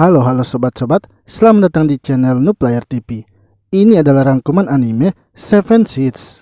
Halo sobat-sobat, selamat datang di channel Noob Player TV. Ini adalah rangkuman anime Seven Seeds.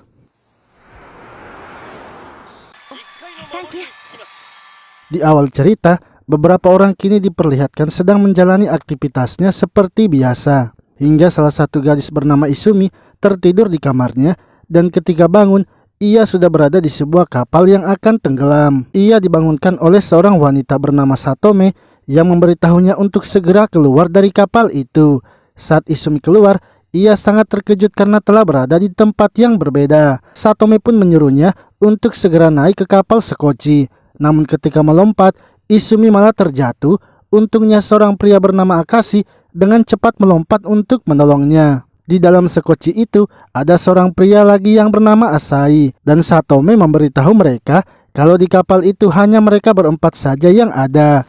Di awal cerita, beberapa orang kini diperlihatkan sedang menjalani aktivitasnya seperti biasa. Hingga salah satu gadis bernama Izumi tertidur di kamarnya, dan ketika bangun, ia sudah berada di sebuah kapal yang akan tenggelam. Ia dibangunkan oleh seorang wanita bernama Satome yang memberitahunya untuk segera keluar dari kapal itu. Saat Izumi keluar, ia sangat terkejut karena telah berada di tempat yang berbeda. Satome pun menyuruhnya untuk segera naik ke kapal sekoci. Namun ketika melompat, Izumi malah terjatuh. Untungnya seorang pria bernama Akashi dengan cepat melompat untuk menolongnya. Di dalam sekoci itu ada seorang pria lagi yang bernama Asai, dan Satome memberitahu mereka kalau di kapal itu hanya mereka berempat saja yang ada.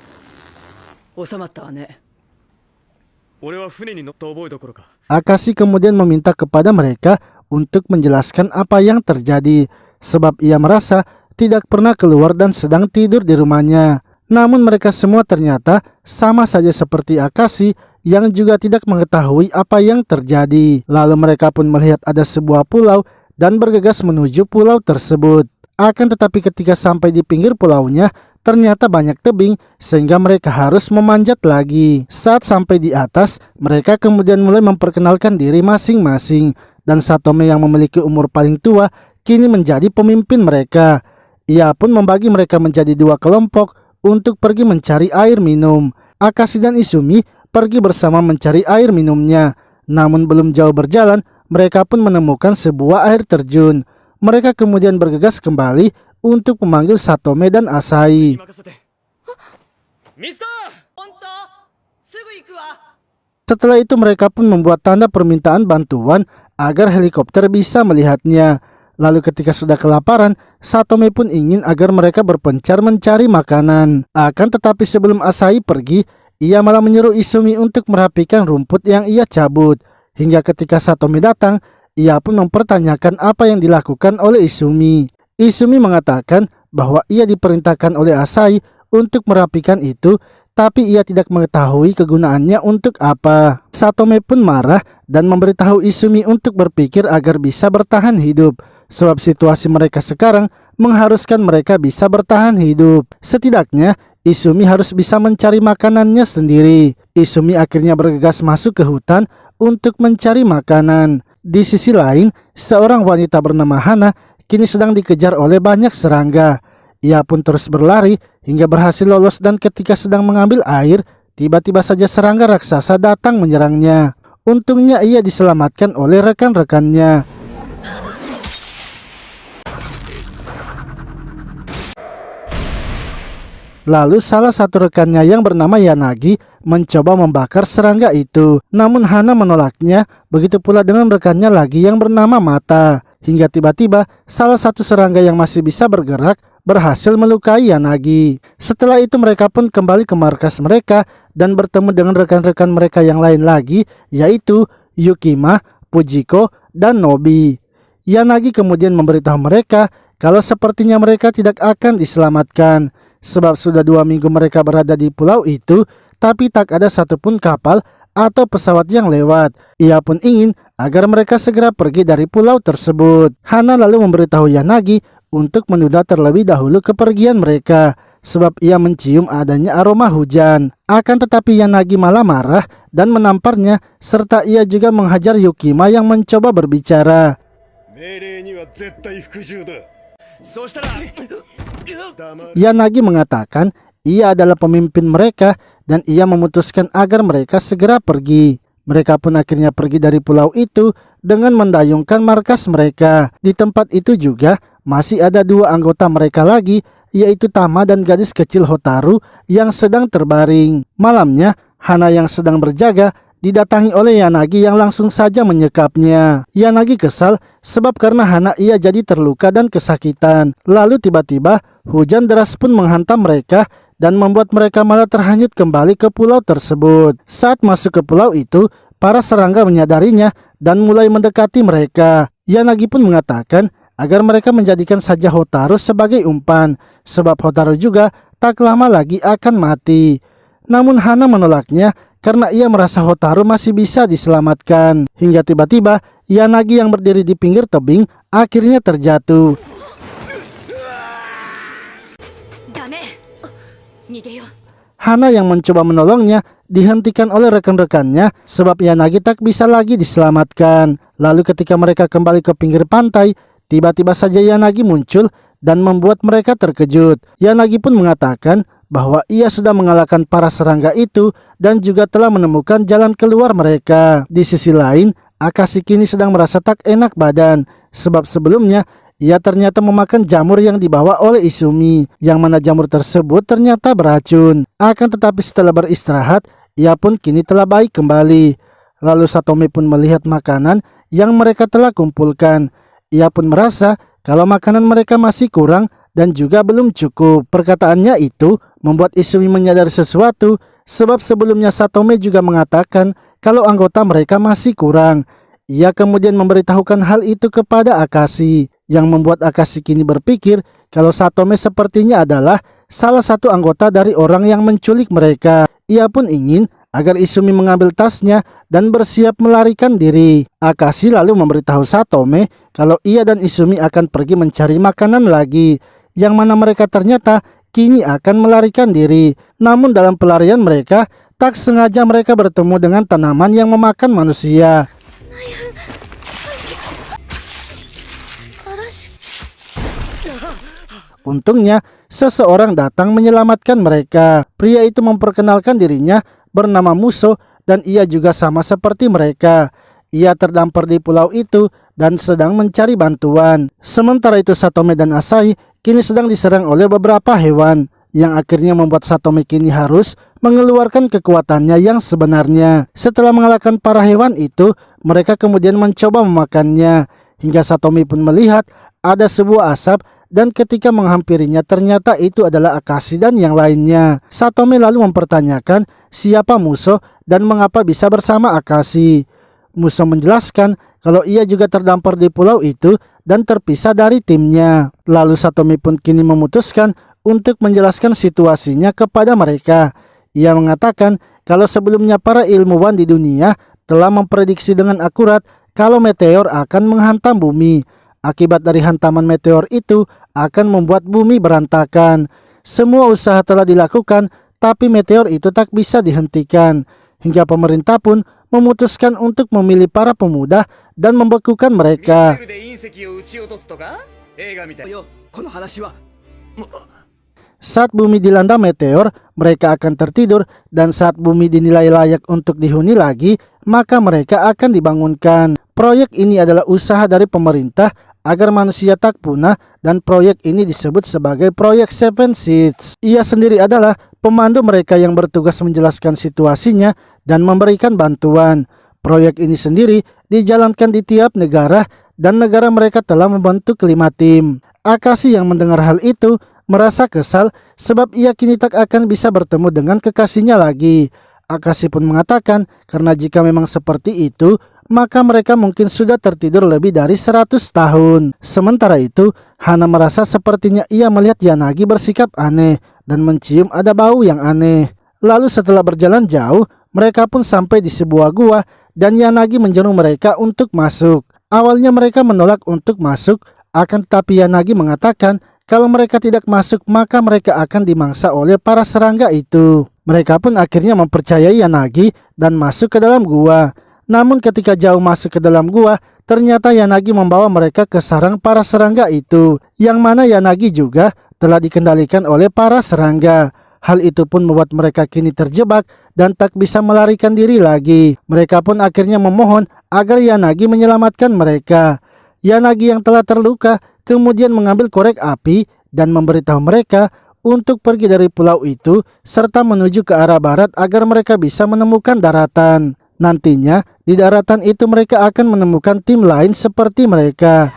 Akashi kemudian meminta kepada mereka untuk menjelaskan apa yang terjadi, sebab ia merasa tidak pernah keluar dan sedang tidur di rumahnya. Namun mereka semua ternyata sama saja seperti Akashi yang juga tidak mengetahui apa yang terjadi. Lalu mereka pun melihat ada sebuah pulau dan bergegas menuju pulau tersebut. Akan tetapi ketika sampai di pinggir pulaunya, ternyata banyak tebing sehingga mereka harus memanjat lagi. Saat sampai di atas, mereka kemudian mulai memperkenalkan diri masing-masing. Dan Satome yang memiliki umur paling tua kini menjadi pemimpin mereka. Ia pun membagi mereka menjadi dua kelompok untuk pergi mencari air minum. Akashi dan Izumi pergi bersama mencari air minumnya. Namun belum jauh berjalan, mereka pun menemukan sebuah air terjun. Mereka kemudian bergegas kembali untuk memanggil Satome dan Asai. Setelah itu mereka pun membuat tanda permintaan bantuan agar helikopter bisa melihatnya. Lalu ketika sudah kelaparan, Satome pun ingin agar mereka berpencar mencari makanan. Akan tetapi sebelum Asai pergi, ia malah menyuruh Izumi untuk merapikan rumput yang ia cabut. Hingga ketika Satome datang, ia pun mempertanyakan apa yang dilakukan oleh Izumi. Izumi mengatakan bahwa ia diperintahkan oleh Asai untuk merapikan itu, tapi ia tidak mengetahui kegunaannya untuk apa. Satome pun marah dan memberitahu Izumi untuk berpikir agar bisa bertahan hidup, sebab situasi mereka sekarang mengharuskan mereka bisa bertahan hidup. Setidaknya Izumi harus bisa mencari makanannya sendiri. Izumi akhirnya bergegas masuk ke hutan untuk mencari makanan. Di sisi lain, seorang wanita bernama Hana kini sedang dikejar oleh banyak serangga. Ia pun terus berlari hingga berhasil lolos, dan ketika sedang mengambil air, tiba-tiba saja serangga raksasa datang menyerangnya. Untungnya ia diselamatkan oleh rekan-rekannya. Lalu salah satu rekannya yang bernama Yanagi mencoba membakar serangga itu. Namun Hana menolaknya, begitu pula dengan rekannya lagi yang bernama Mata. Hingga tiba-tiba salah satu serangga yang masih bisa bergerak berhasil melukai Yanagi. Setelah itu mereka pun kembali ke markas mereka dan bertemu dengan rekan-rekan mereka yang lain lagi, yaitu Yukima, Fujiko, dan Nobi. Yanagi kemudian memberitahu mereka kalau sepertinya mereka tidak akan diselamatkan, sebab sudah 2 minggu mereka berada di pulau itu, tapi tak ada satupun kapal atau pesawat yang lewat. Ia pun ingin agar mereka segera pergi dari pulau tersebut. Hana lalu memberitahu Yanagi untuk menunda terlebih dahulu kepergian mereka, sebab ia mencium adanya aroma hujan. Akan tetapi Yanagi malah marah dan menamparnya, serta ia juga menghajar Yukima yang mencoba berbicara. Yanagi mengatakan ia adalah pemimpin mereka dan ia memutuskan agar mereka segera pergi. Mereka pun akhirnya pergi dari pulau itu dengan mendayungkan markas mereka. Di tempat itu juga masih ada 2 anggota mereka lagi, yaitu Tama dan gadis kecil Hotaru yang sedang terbaring. Malamnya, Hana yang sedang berjaga didatangi oleh Yanagi yang langsung saja menyekapnya. Yanagi kesal sebab karena Hana ia jadi terluka dan kesakitan. Lalu tiba-tiba hujan deras pun menghantam mereka dan membuat mereka malah terhanyut kembali ke pulau tersebut. Saat masuk ke pulau itu, para serangga menyadarinya dan mulai mendekati mereka. Yanagi pun mengatakan agar mereka menjadikan saja Hotaru sebagai umpan, sebab Hotaru juga tak lama lagi akan mati. Namun Hana menolaknya karena ia merasa Hotaru masih bisa diselamatkan. Hingga tiba-tiba Yanagi yang berdiri di pinggir tebing akhirnya terjatuh. Hana yang mencoba menolongnya dihentikan oleh rekan-rekannya sebab Yanagi tak bisa lagi diselamatkan. Lalu ketika mereka kembali ke pinggir pantai, tiba-tiba saja Yanagi muncul dan membuat mereka terkejut. Yanagi pun mengatakan bahwa ia sudah mengalahkan para serangga itu dan juga telah menemukan jalan keluar mereka. Di sisi lain, Akashi kini sedang merasa tak enak badan sebab sebelumnya ia ternyata memakan jamur yang dibawa oleh Izumi, yang mana jamur tersebut ternyata beracun. Akan tetapi setelah beristirahat, ia pun kini telah baik kembali. Lalu Satomi pun melihat makanan yang mereka telah kumpulkan. Ia pun merasa kalau makanan mereka masih kurang dan juga belum cukup. Perkataannya itu membuat Izumi menyadari sesuatu, sebab sebelumnya Satomi juga mengatakan kalau anggota mereka masih kurang. Ia kemudian memberitahukan hal itu kepada Akashi, yang membuat Akashi kini berpikir kalau Satome sepertinya adalah salah satu anggota dari orang yang menculik mereka. Ia pun ingin agar Izumi mengambil tasnya dan bersiap melarikan diri. Akashi lalu memberitahu Satome kalau ia dan Izumi akan pergi mencari makanan lagi, yang mana mereka ternyata kini akan melarikan diri. Namun dalam pelarian mereka, tak sengaja mereka bertemu dengan tanaman yang memakan manusia. Untungnya, seseorang datang menyelamatkan mereka. Pria itu memperkenalkan dirinya bernama Muso dan ia juga sama seperti mereka. Ia terdampar di pulau itu dan sedang mencari bantuan. Sementara itu Satome dan Asahi kini sedang diserang oleh beberapa hewan, yang akhirnya membuat Satome kini harus mengeluarkan kekuatannya yang sebenarnya. Setelah mengalahkan para hewan itu, mereka kemudian mencoba memakannya. Hingga Satome pun melihat ada sebuah asap, dan ketika menghampirinya ternyata itu adalah Akashi dan yang lainnya. Satome lalu mempertanyakan siapa Muso dan mengapa bisa bersama Akashi. Muso menjelaskan kalau ia juga terdampar di pulau itu dan terpisah dari timnya. Lalu Satome pun kini memutuskan untuk menjelaskan situasinya kepada mereka. Ia mengatakan kalau sebelumnya para ilmuwan di dunia telah memprediksi dengan akurat kalau meteor akan menghantam bumi. Akibat dari hantaman meteor itu akan membuat bumi berantakan. Semua usaha telah dilakukan, tapi meteor itu tak bisa dihentikan. Hingga pemerintah pun memutuskan untuk memilih para pemuda dan membekukan mereka. Saat bumi dilanda meteor, mereka akan tertidur, dan saat bumi dinilai layak untuk dihuni lagi, maka mereka akan dibangunkan. Proyek ini adalah usaha dari pemerintah agar manusia tak punah, dan proyek ini disebut sebagai proyek Seven Seeds. Ia sendiri adalah pemandu mereka yang bertugas menjelaskan situasinya dan memberikan bantuan. Proyek ini sendiri dijalankan di tiap negara dan negara mereka telah membentuk 5 tim. Akashi yang mendengar hal itu merasa kesal sebab ia kini tak akan bisa bertemu dengan kekasihnya lagi. Akashi pun mengatakan karena jika memang seperti itu, maka mereka mungkin sudah tertidur lebih dari 100 tahun. Sementara itu, Hana merasa sepertinya ia melihat Yanagi bersikap aneh dan mencium ada bau yang aneh. Lalu setelah berjalan jauh, mereka pun sampai di sebuah gua dan Yanagi menyeru mereka untuk masuk. Awalnya mereka menolak untuk masuk, akan tetapi Yanagi mengatakan kalau mereka tidak masuk maka mereka akan dimangsa oleh para serangga itu. Mereka pun akhirnya mempercayai Yanagi dan masuk ke dalam gua. Namun ketika jauh masuk ke dalam gua, ternyata Yanagi membawa mereka ke sarang para serangga itu, yang mana Yanagi juga telah dikendalikan oleh para serangga. Hal itu pun membuat mereka kini terjebak dan tak bisa melarikan diri lagi. Mereka pun akhirnya memohon agar Yanagi menyelamatkan mereka. Yanagi yang telah terluka kemudian mengambil korek api dan memberitahu mereka untuk pergi dari pulau itu serta menuju ke arah barat agar mereka bisa menemukan daratan. Nantinya di daratan itu mereka akan menemukan tim lain seperti mereka.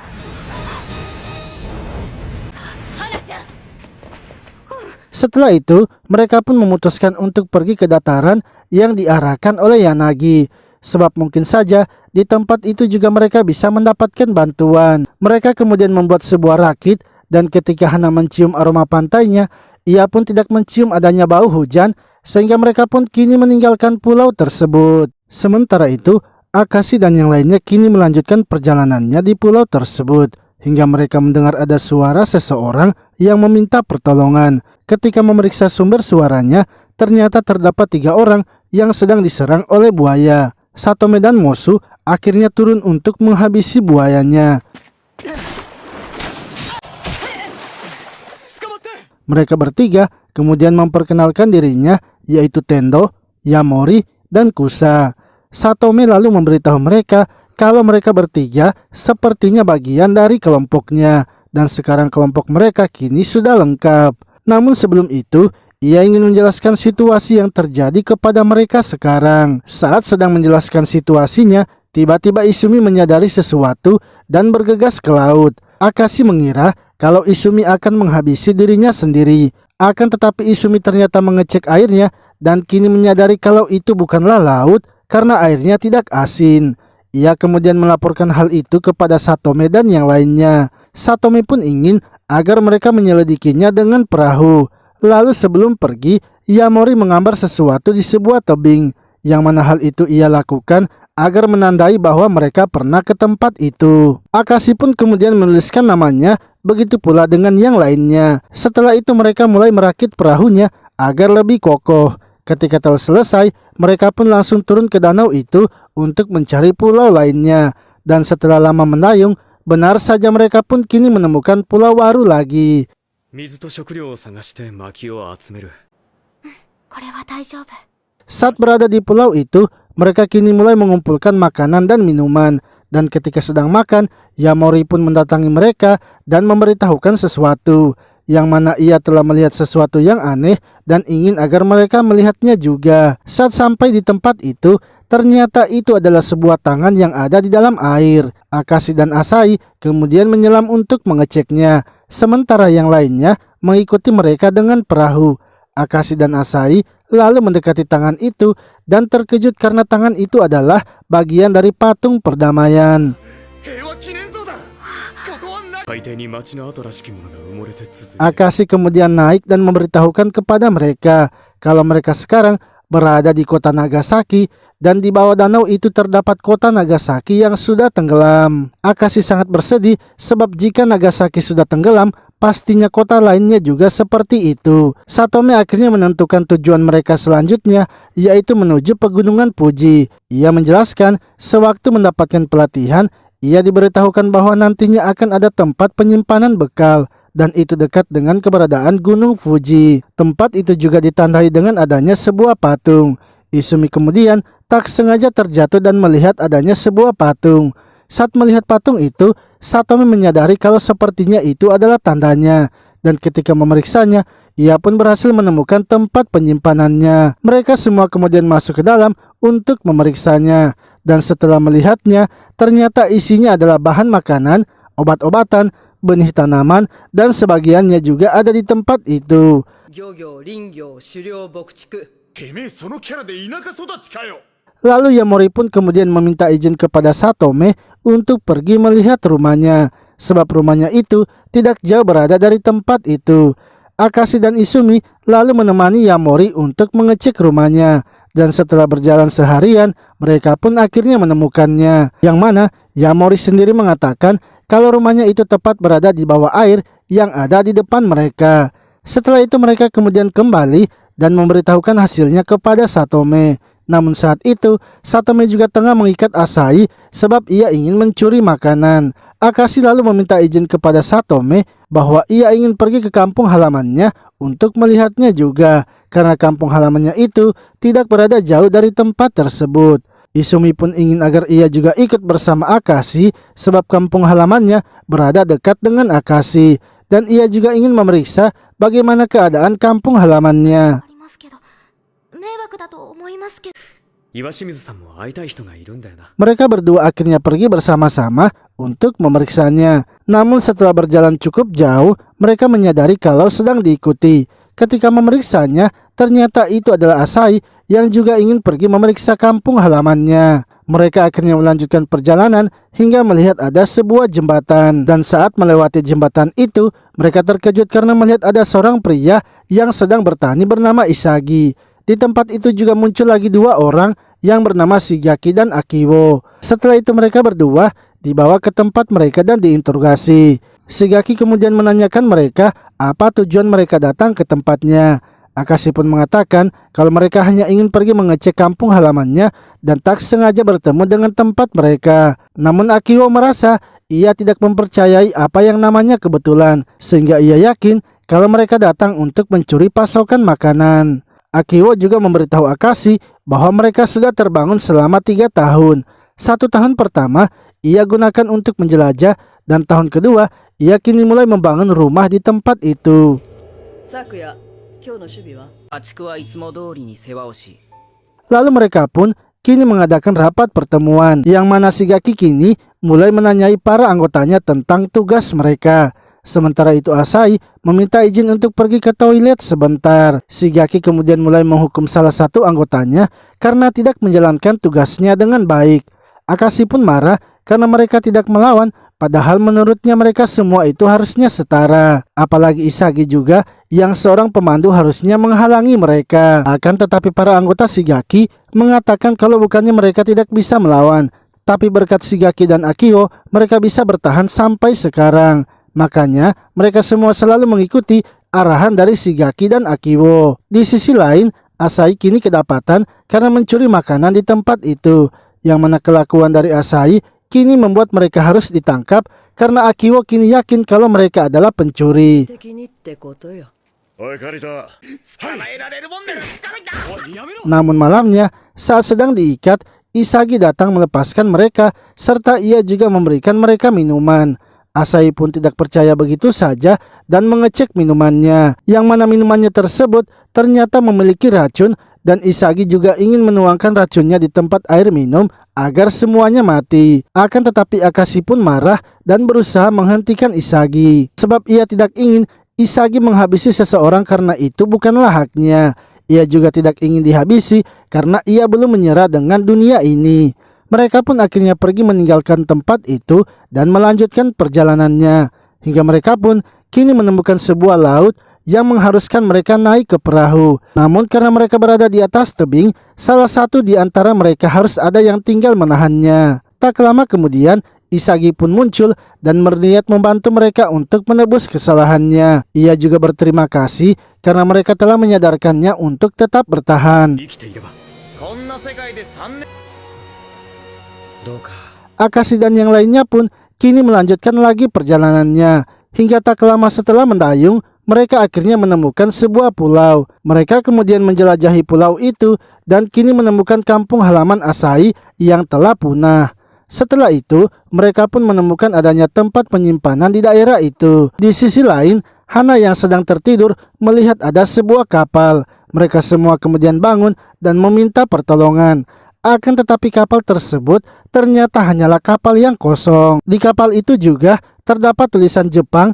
Setelah itu mereka pun memutuskan untuk pergi ke dataran yang diarahkan oleh Yanagi, sebab mungkin saja di tempat itu juga mereka bisa mendapatkan bantuan. Mereka kemudian membuat sebuah rakit, dan ketika Hana mencium aroma pantainya, ia pun tidak mencium adanya bau hujan sehingga mereka pun kini meninggalkan pulau tersebut. Sementara itu, Akashi dan yang lainnya kini melanjutkan perjalanannya di pulau tersebut hingga mereka mendengar ada suara seseorang yang meminta pertolongan. Ketika memeriksa sumber suaranya, ternyata terdapat 3 orang yang sedang diserang oleh buaya. Satome dan Mosu akhirnya turun untuk menghabisi buayanya. Mereka bertiga kemudian memperkenalkan dirinya, yaitu Tendo, Yamori, dan Kusa. Satome lalu memberitahu mereka kalau mereka bertiga sepertinya bagian dari kelompoknya dan sekarang kelompok mereka kini sudah lengkap. Namun sebelum itu, ia ingin menjelaskan situasi yang terjadi kepada mereka sekarang. Saat sedang menjelaskan situasinya, tiba-tiba Izumi menyadari sesuatu dan bergegas ke laut. Akashi mengira kalau Izumi akan menghabisi dirinya sendiri. Akan tetapi Izumi ternyata mengecek airnya dan kini menyadari kalau itu bukanlah laut karena airnya tidak asin. Ia kemudian melaporkan hal itu kepada Satome dan yang lainnya. Satome pun ingin agar mereka menyelidikinya dengan perahu. Lalu sebelum pergi, Yamori menggambar sesuatu di sebuah tebing, yang mana hal itu ia lakukan agar menandai bahwa mereka pernah ke tempat itu. Akashi pun kemudian menuliskan namanya, begitu pula dengan yang lainnya. Setelah itu mereka mulai merakit perahunya agar lebih kokoh. Ketika telah selesai, mereka pun langsung turun ke danau itu untuk mencari pulau lainnya. Dan setelah lama mendayung, benar saja mereka pun kini menemukan pulau baru lagi. Saat berada di pulau itu, mereka kini mulai mengumpulkan makanan dan minuman. Dan ketika sedang makan, Yamori pun mendatangi mereka dan memberitahukan sesuatu, yang mana ia telah melihat sesuatu yang aneh dan ingin agar mereka melihatnya juga. Saat sampai di tempat itu, ternyata itu adalah sebuah tangan yang ada di dalam air. Akashi dan Asahi kemudian menyelam untuk mengeceknya, sementara yang lainnya mengikuti mereka dengan perahu. Akashi dan Asahi lalu mendekati tangan itu dan terkejut karena tangan itu adalah bagian dari patung perdamaian. Akashi kemudian naik dan memberitahukan kepada mereka kalau mereka sekarang berada di kota Nagasaki dan di bawah danau itu terdapat kota Nagasaki yang sudah tenggelam. Akashi sangat bersedih sebab jika Nagasaki sudah tenggelam, pastinya kota lainnya juga seperti itu. Satome akhirnya menentukan tujuan mereka selanjutnya, yaitu menuju pegunungan Fuji. Ia menjelaskan sewaktu mendapatkan pelatihan, ia diberitahukan bahwa nantinya akan ada tempat penyimpanan bekal, dan itu dekat dengan keberadaan Gunung Fuji. Tempat itu juga ditandai dengan adanya sebuah patung. Izumi kemudian tak sengaja terjatuh dan melihat adanya sebuah patung. Saat melihat patung itu, Satome menyadari kalau sepertinya itu adalah tandanya. Dan ketika memeriksanya, ia pun berhasil menemukan tempat penyimpanannya. Mereka semua kemudian masuk ke dalam untuk memeriksanya. Dan setelah melihatnya, ternyata isinya adalah bahan makanan, obat-obatan, benih tanaman, dan sebagiannya juga ada di tempat itu. Lalu Yamori pun kemudian meminta izin kepada Satome untuk pergi melihat rumahnya, sebab rumahnya itu tidak jauh berada dari tempat itu. Akashi dan Izumi lalu menemani Yamori untuk mengecek rumahnya. Dan setelah berjalan seharian, mereka pun akhirnya menemukannya, yang mana Yamori sendiri mengatakan kalau rumahnya itu tepat berada di bawah air yang ada di depan mereka. Setelah itu mereka kemudian kembali dan memberitahukan hasilnya kepada Satome. Namun saat itu, Satome juga tengah mengikat Asahi sebab ia ingin mencuri makanan. Akashi lalu meminta izin kepada Satome bahwa ia ingin pergi ke kampung halamannya untuk melihatnya juga, karena kampung halamannya itu tidak berada jauh dari tempat tersebut. Izumi pun ingin agar ia juga ikut bersama Akashi sebab kampung halamannya berada dekat dengan Akashi, dan ia juga ingin memeriksa bagaimana keadaan kampung halamannya. Mereka berdua akhirnya pergi bersama-sama untuk memeriksanya. Namun setelah berjalan cukup jauh, mereka menyadari kalau sedang diikuti. Ketika memeriksanya, ternyata itu adalah Asahi yang juga ingin pergi memeriksa kampung halamannya. Mereka akhirnya melanjutkan perjalanan hingga melihat ada sebuah jembatan. Dan saat melewati jembatan itu, mereka terkejut karena melihat ada seorang pria yang sedang bertani bernama Isagi. Di tempat itu juga muncul lagi dua orang yang bernama Shigaki dan Akiwo. Setelah itu mereka berdua dibawa ke tempat mereka dan diinterogasi. Shigaki kemudian menanyakan mereka apa tujuan mereka datang ke tempatnya. Akashi pun mengatakan kalau mereka hanya ingin pergi mengecek kampung halamannya dan tak sengaja bertemu dengan tempat mereka. Namun Akiwo merasa ia tidak mempercayai apa yang namanya kebetulan, sehingga ia yakin kalau mereka datang untuk mencuri pasokan makanan. Akiwo juga memberitahu Akashi bahwa mereka sudah terbangun selama 3 tahun. 1 tahun pertama ia gunakan untuk menjelajah dan tahun kedua ia kini mulai membangun rumah di tempat itu. Lalu mereka pun kini mengadakan rapat pertemuan yang mana Shigaki kini mulai menanyai para anggotanya tentang tugas mereka. Sementara itu Asahi meminta izin untuk pergi ke toilet sebentar. Shigaki kemudian mulai menghukum salah satu anggotanya karena tidak menjalankan tugasnya dengan baik. Akashi pun marah karena mereka tidak melawan, padahal menurutnya mereka semua itu harusnya setara. Apalagi Isagi juga yang seorang pemandu harusnya menghalangi mereka. Akan tetapi para anggota Shigaki mengatakan kalau bukannya mereka tidak bisa melawan, tapi berkat Shigaki dan Akiwo mereka bisa bertahan sampai sekarang. Makanya mereka semua selalu mengikuti arahan dari Shigaki dan Akiwo. Di sisi lain, Asahi kini kedapatan karena mencuri makanan di tempat itu, yang mana kelakuan dari Asahi kini membuat mereka harus ditangkap karena Akiwo kini yakin kalau mereka adalah pencuri. Namun malamnya, saat sedang diikat, Isagi datang melepaskan mereka serta ia juga memberikan mereka minuman. Asahi pun tidak percaya begitu saja dan mengecek minumannya, yang mana minumannya tersebut ternyata memiliki racun dan Isagi juga ingin menuangkan racunnya di tempat air minum agar semuanya mati. Akan tetapi Akashi pun marah dan berusaha menghentikan Isagi, sebab ia tidak ingin Isagi menghabisi seseorang karena itu bukanlah haknya. Ia juga tidak ingin dihabisi karena ia belum menyerah dengan dunia ini. Mereka pun akhirnya pergi meninggalkan tempat itu dan melanjutkan perjalanannya, hingga mereka pun kini menemukan sebuah laut yang mengharuskan mereka naik ke perahu. Namun karena mereka berada di atas tebing, salah satu di antara mereka harus ada yang tinggal menahannya. Tak lama kemudian Isagi pun muncul dan berniat membantu mereka untuk menebus kesalahannya. Ia juga berterima kasih karena mereka telah menyadarkannya untuk tetap bertahan. Akashi dan yang lainnya pun kini melanjutkan lagi perjalanannya. Hingga tak lama setelah mendayung, mereka akhirnya menemukan sebuah pulau. Mereka kemudian menjelajahi pulau itu dan kini menemukan kampung halaman Asahi yang telah punah. Setelah itu, mereka pun menemukan adanya tempat penyimpanan di daerah itu. Di sisi lain, Hana yang sedang tertidur melihat ada sebuah kapal. Mereka semua kemudian bangun dan meminta pertolongan. Akan tetapi kapal tersebut ternyata hanyalah kapal yang kosong. Di kapal itu juga terdapat tulisan Jepang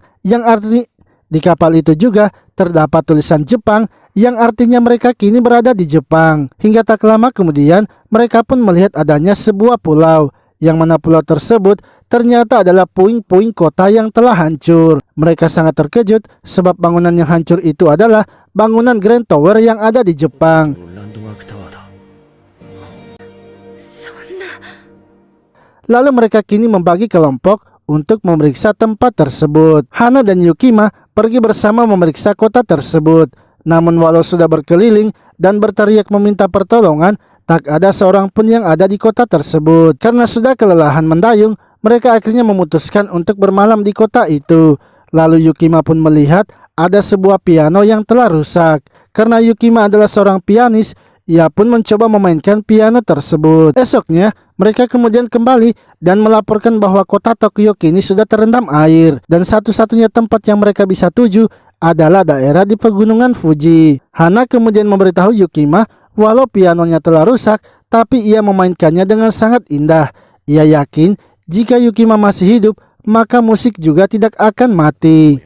yang artinya mereka kini berada di Jepang. Hingga tak lama kemudian mereka pun melihat adanya sebuah pulau, yang mana pulau tersebut ternyata adalah puing-puing kota yang telah hancur. Mereka sangat terkejut sebab bangunan yang hancur itu adalah bangunan Grand Tower yang ada di Jepang. Lalu mereka kini membagi kelompok untuk memeriksa tempat tersebut. Hana dan Yukima pergi bersama memeriksa kota tersebut. Namun walau sudah berkeliling dan berteriak meminta pertolongan, tak ada seorang pun yang ada di kota tersebut. Karena sudah kelelahan mendayung, mereka akhirnya memutuskan untuk bermalam di kota itu. Lalu Yukima pun melihat ada sebuah piano yang telah rusak. Karena Yukima adalah seorang pianis, ia pun mencoba memainkan piano tersebut. Esoknya, mereka kemudian kembali dan melaporkan bahwa kota Tokyo kini sudah terendam air. Dan satu-satunya tempat yang mereka bisa tuju adalah daerah di pegunungan Fuji. Hana kemudian memberitahu Yukima walau pianonya telah rusak, tapi ia memainkannya dengan sangat indah. Ia yakin jika Yukima masih hidup, maka musik juga tidak akan mati.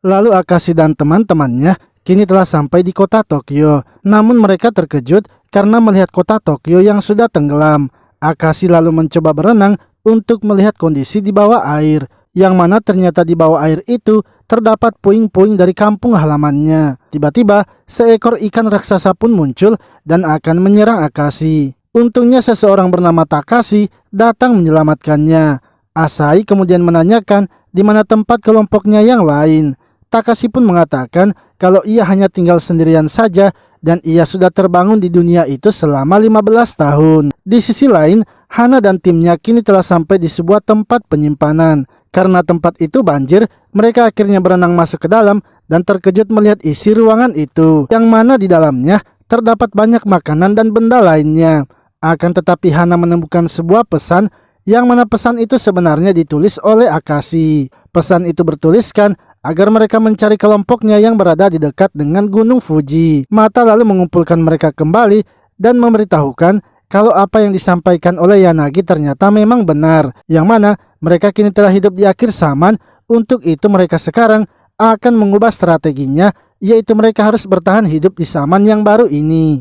Lalu Akashi dan teman-temannya kini telah sampai di kota Tokyo. Namun mereka terkejut karena melihat kota Tokyo yang sudah tenggelam. Akashi lalu mencoba berenang untuk melihat kondisi di bawah air, yang mana ternyata di bawah air itu terdapat puing-puing dari kampung halamannya. Tiba-tiba, seekor ikan raksasa pun muncul dan akan menyerang Akashi. Untungnya seseorang bernama Takashi datang menyelamatkannya. Asahi kemudian menanyakan di mana tempat kelompoknya yang lain. Takashi pun mengatakan kalau ia hanya tinggal sendirian saja dan ia sudah terbangun di dunia itu selama 15 tahun. Di sisi lain, Hana dan timnya kini telah sampai di sebuah tempat penyimpanan. Karena tempat itu banjir, mereka akhirnya berenang masuk ke dalam dan terkejut melihat isi ruangan itu, yang mana di dalamnya terdapat banyak makanan dan benda lainnya. Akan tetapi Hana menemukan sebuah pesan, yang mana pesan itu sebenarnya ditulis oleh Akashi. Pesan itu bertuliskan agar mereka mencari kelompoknya yang berada di dekat dengan Gunung Fuji. Mata lalu mengumpulkan mereka kembali dan memberitahukan kalau apa yang disampaikan oleh Yanagi ternyata memang benar, yang mana mereka kini telah hidup di akhir zaman. Untuk itu mereka sekarang akan mengubah strateginya, yaitu mereka harus bertahan hidup di zaman yang baru ini.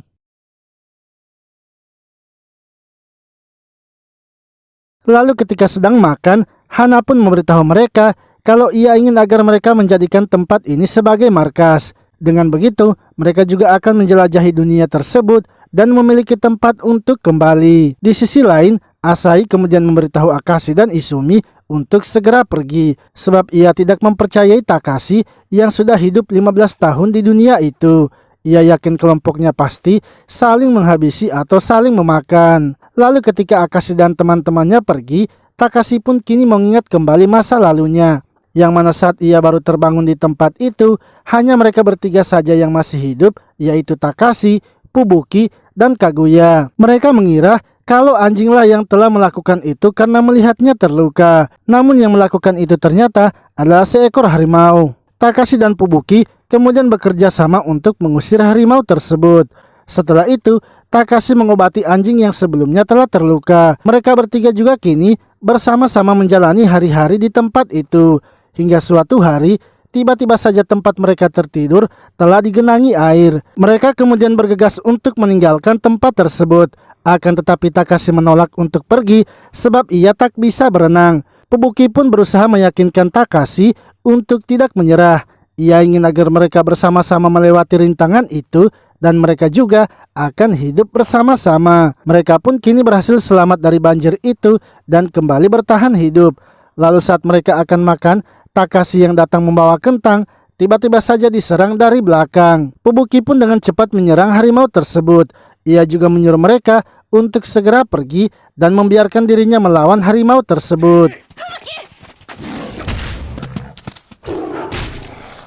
Lalu ketika sedang makan, Hana pun memberitahu mereka kalau ia ingin agar mereka menjadikan tempat ini sebagai markas. Dengan begitu, mereka juga akan menjelajahi dunia tersebut dan memiliki tempat untuk kembali. Di sisi lain, Asahi kemudian memberitahu Akashi dan Izumi untuk segera pergi, sebab ia tidak mempercayai Takashi yang sudah hidup 15 tahun di dunia itu. Ia yakin kelompoknya pasti saling menghabisi atau saling memakan. Lalu ketika Akashi dan teman-temannya pergi, Takashi pun kini mengingat kembali masa lalunya, yang mana saat ia baru terbangun di tempat itu, hanya mereka bertiga saja yang masih hidup, yaitu Takashi, Fubuki, dan Kaguya. Mereka mengira kalau anjinglah yang telah melakukan itu karena melihatnya terluka. Namun yang melakukan itu ternyata adalah seekor harimau. Takashi dan Fubuki kemudian bekerja sama untuk mengusir harimau tersebut. Setelah itu, Takashi mengobati anjing yang sebelumnya telah terluka. Mereka bertiga juga kini bersama-sama menjalani hari-hari di tempat itu. Hingga suatu hari, tiba-tiba saja tempat mereka tertidur telah digenangi air. Mereka kemudian bergegas untuk meninggalkan tempat tersebut. Akan tetapi Takashi menolak untuk pergi sebab ia tak bisa berenang. Fubuki pun berusaha meyakinkan Takashi untuk tidak menyerah. Ia ingin agar mereka bersama-sama melewati rintangan itu dan mereka juga akan hidup bersama-sama. Mereka pun kini berhasil selamat dari banjir itu dan kembali bertahan hidup. Lalu saat mereka akan makan, Takashi yang datang membawa kentang tiba-tiba saja diserang dari belakang. Fubuki pun dengan cepat menyerang harimau tersebut. Ia juga menyuruh mereka untuk segera pergi dan membiarkan dirinya melawan harimau tersebut.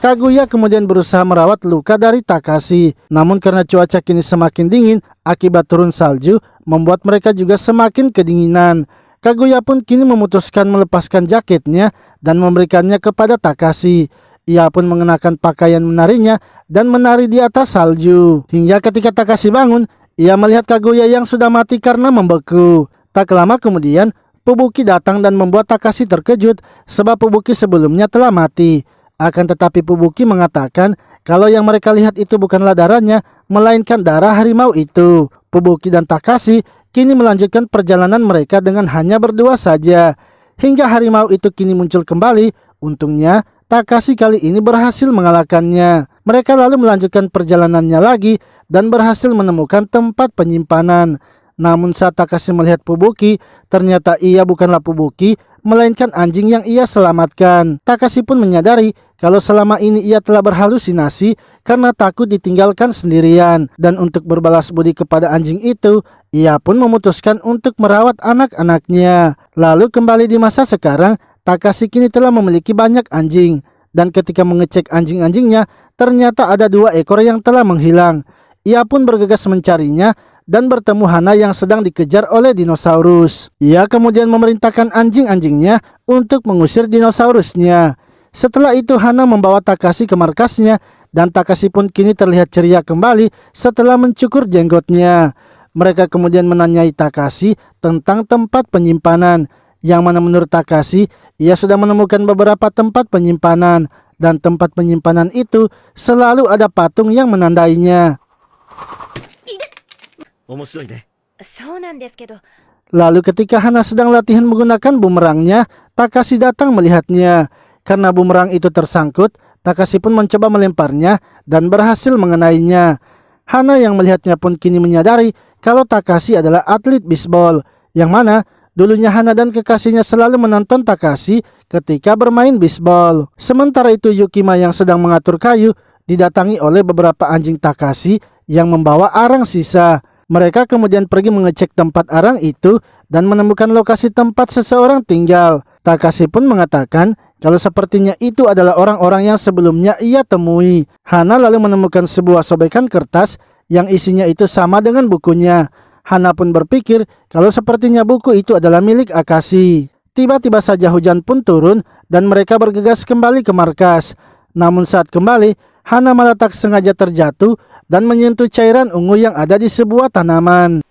Kaguya kemudian berusaha merawat luka dari Takashi. Namun karena cuaca kini semakin dingin akibat turun salju, membuat mereka juga semakin kedinginan. Kaguya pun kini memutuskan melepaskan jaketnya dan memberikannya kepada Takashi. Ia pun mengenakan pakaian menarinya dan menari di atas salju. Hingga ketika Takashi bangun, ia melihat Kaguya yang sudah mati karena membeku. Tak lama kemudian, Fubuki datang dan membuat Takashi terkejut sebab Fubuki sebelumnya telah mati. Akan tetapi Fubuki mengatakan kalau yang mereka lihat itu bukanlah darahnya, melainkan darah harimau itu. Fubuki dan Takashi kini melanjutkan perjalanan mereka dengan hanya berdua saja. Hingga harimau itu kini muncul kembali. Untungnya Takashi kali ini berhasil mengalahkannya. Mereka lalu melanjutkan perjalanannya lagi dan berhasil menemukan tempat penyimpanan. Namun saat Takashi melihat Fubuki, ternyata ia bukanlah Fubuki, melainkan anjing yang ia selamatkan. Takashi pun menyadari kalau selama ini ia telah berhalusinasi karena takut ditinggalkan sendirian. Dan untuk berbalas budi kepada anjing itu, ia pun memutuskan untuk merawat anak-anaknya. Lalu kembali di masa sekarang, Takashi kini telah memiliki banyak anjing. Dan ketika mengecek anjing-anjingnya, ternyata ada 2 ekor yang telah menghilang. Ia pun bergegas mencarinya dan bertemu Hana yang sedang dikejar oleh dinosaurus. Ia kemudian memerintahkan anjing-anjingnya untuk mengusir dinosaurusnya. Setelah itu Hana membawa Takashi ke markasnya dan Takashi pun kini terlihat ceria kembali setelah mencukur jenggotnya. Mereka kemudian menanyai Takashi tentang tempat penyimpanan, yang mana menurut Takashi ia sudah menemukan beberapa tempat penyimpanan dan tempat penyimpanan itu selalu ada patung yang menandainya. Lalu ketika Hana sedang latihan menggunakan bumerangnya, Takashi datang melihatnya. Karena bumerang itu tersangkut, Takashi pun mencoba melemparnya dan berhasil mengenainya. Hana yang melihatnya pun kini menyadari kalau Takashi adalah atlet bisbol, yang mana dulunya Hana dan kekasihnya selalu menonton Takashi ketika bermain bisbol. Sementara itu Yukima yang sedang mengatur kayu didatangi oleh beberapa anjing Takashi yang membawa arang sisa. Mereka kemudian pergi mengecek tempat arang itu dan menemukan lokasi tempat seseorang tinggal. Takashi pun mengatakan kalau sepertinya itu adalah orang-orang yang sebelumnya ia temui. Hana lalu menemukan sebuah sobekan kertas yang isinya itu sama dengan bukunya. Hana pun berpikir kalau sepertinya buku itu adalah milik Akashi. Tiba-tiba saja hujan pun turun dan mereka bergegas kembali ke markas. Namun saat kembali, Hana malah tak sengaja terjatuh dan menyentuh cairan ungu yang ada di sebuah tanaman.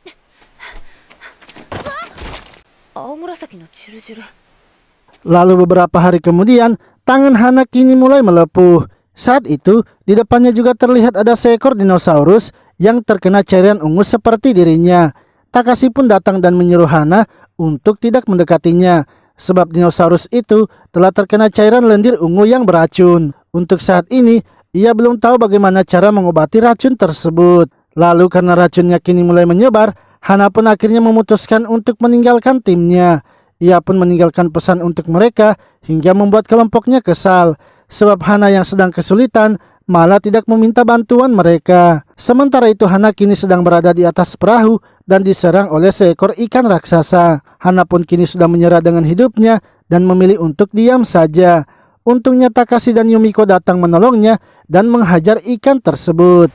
Lalu beberapa hari kemudian, tangan Hana kini mulai melepuh. Saat itu, di depannya juga terlihat ada seekor dinosaurus yang terkena cairan ungu seperti dirinya. Takashi pun datang dan menyuruh Hana untuk tidak mendekatinya, sebab dinosaurus itu telah terkena cairan lendir ungu yang beracun. Untuk saat ini, ia belum tahu bagaimana cara mengobati racun tersebut. Lalu karena racunnya kini mulai menyebar, Hana pun akhirnya memutuskan untuk meninggalkan timnya. Ia pun meninggalkan pesan untuk mereka hingga membuat kelompoknya kesal, sebab Hana yang sedang kesulitan malah tidak meminta bantuan mereka. Sementara itu Hana kini sedang berada di atas perahu dan diserang oleh seekor ikan raksasa. Hana pun kini sudah menyerah dengan hidupnya dan memilih untuk diam saja. Untungnya Takashi dan Yumiko datang menolongnya dan menghajar ikan tersebut.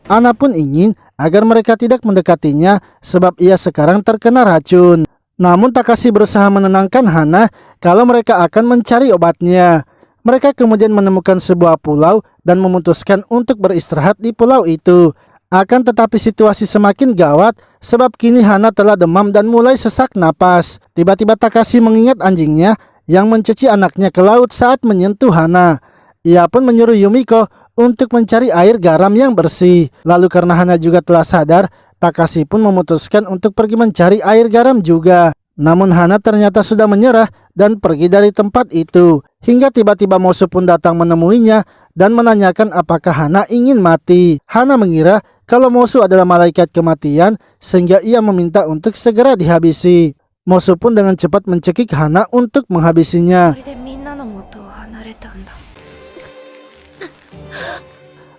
Ana pun ingin agar mereka tidak mendekatinya sebab ia sekarang terkena racun. Namun Takashi berusaha menenangkan Hana kalau mereka akan mencari obatnya. Mereka kemudian menemukan sebuah pulau dan memutuskan untuk beristirahat di pulau itu. Akan tetapi situasi semakin gawat sebab kini Hana telah demam dan mulai sesak napas. Tiba-tiba Takashi mengingat anjingnya yang mencuci anaknya ke laut saat menyentuh Hana. Ia pun menyuruh Yumiko untuk mencari air garam yang bersih. Lalu karena Hana juga telah sadar, Takashi pun memutuskan untuk pergi mencari air garam juga. Namun Hana ternyata sudah menyerah dan pergi dari tempat itu. Hingga tiba-tiba Mosu pun datang menemuinya dan menanyakan apakah Hana ingin mati. Hana mengira kalau Mosu adalah malaikat kematian sehingga ia meminta untuk segera dihabisi. Mosu pun dengan cepat mencekik Hana untuk menghabisinya.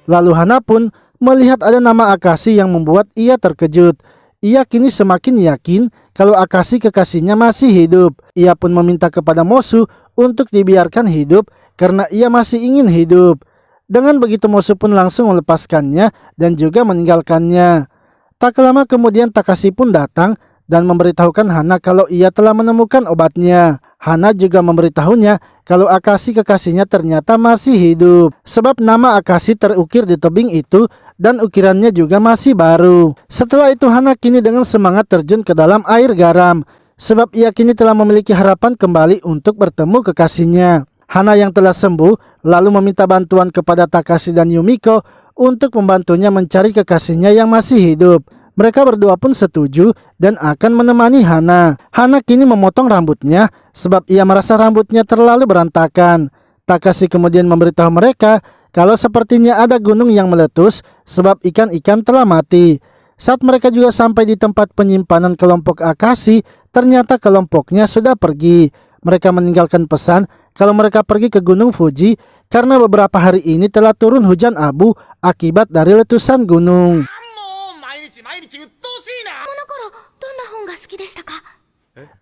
Lalu Hana pun melihat ada nama Akashi yang membuat ia terkejut. Ia kini semakin yakin kalau Akashi kekasihnya masih hidup. Ia pun meminta kepada Mosu untuk dibiarkan hidup karena ia masih ingin hidup. Dengan begitu Mosu pun langsung melepaskannya dan juga meninggalkannya. Tak lama kemudian Takashi pun datang dan memberitahukan Hana kalau ia telah menemukan obatnya. Hana juga memberitahunya kalau Akashi kekasihnya ternyata masih hidup. Sebab nama Akashi terukir di tebing itu dan ukirannya juga masih baru. Setelah itu Hana kini dengan semangat terjun ke dalam air garam. Sebab ia kini telah memiliki harapan kembali untuk bertemu kekasihnya. Hana yang telah sembuh lalu meminta bantuan kepada Takashi dan Yumiko untuk membantunya mencari kekasihnya yang masih hidup. Mereka berdua pun setuju dan akan menemani Hana. Hana kini memotong rambutnya sebab ia merasa rambutnya terlalu berantakan. Takashi kemudian memberitahu mereka kalau sepertinya ada gunung yang meletus sebab ikan-ikan telah mati. Saat mereka juga sampai di tempat penyimpanan kelompok Akashi, ternyata kelompoknya sudah pergi. Mereka meninggalkan pesan kalau mereka pergi ke Gunung Fuji karena beberapa hari ini telah turun hujan abu akibat dari letusan gunung.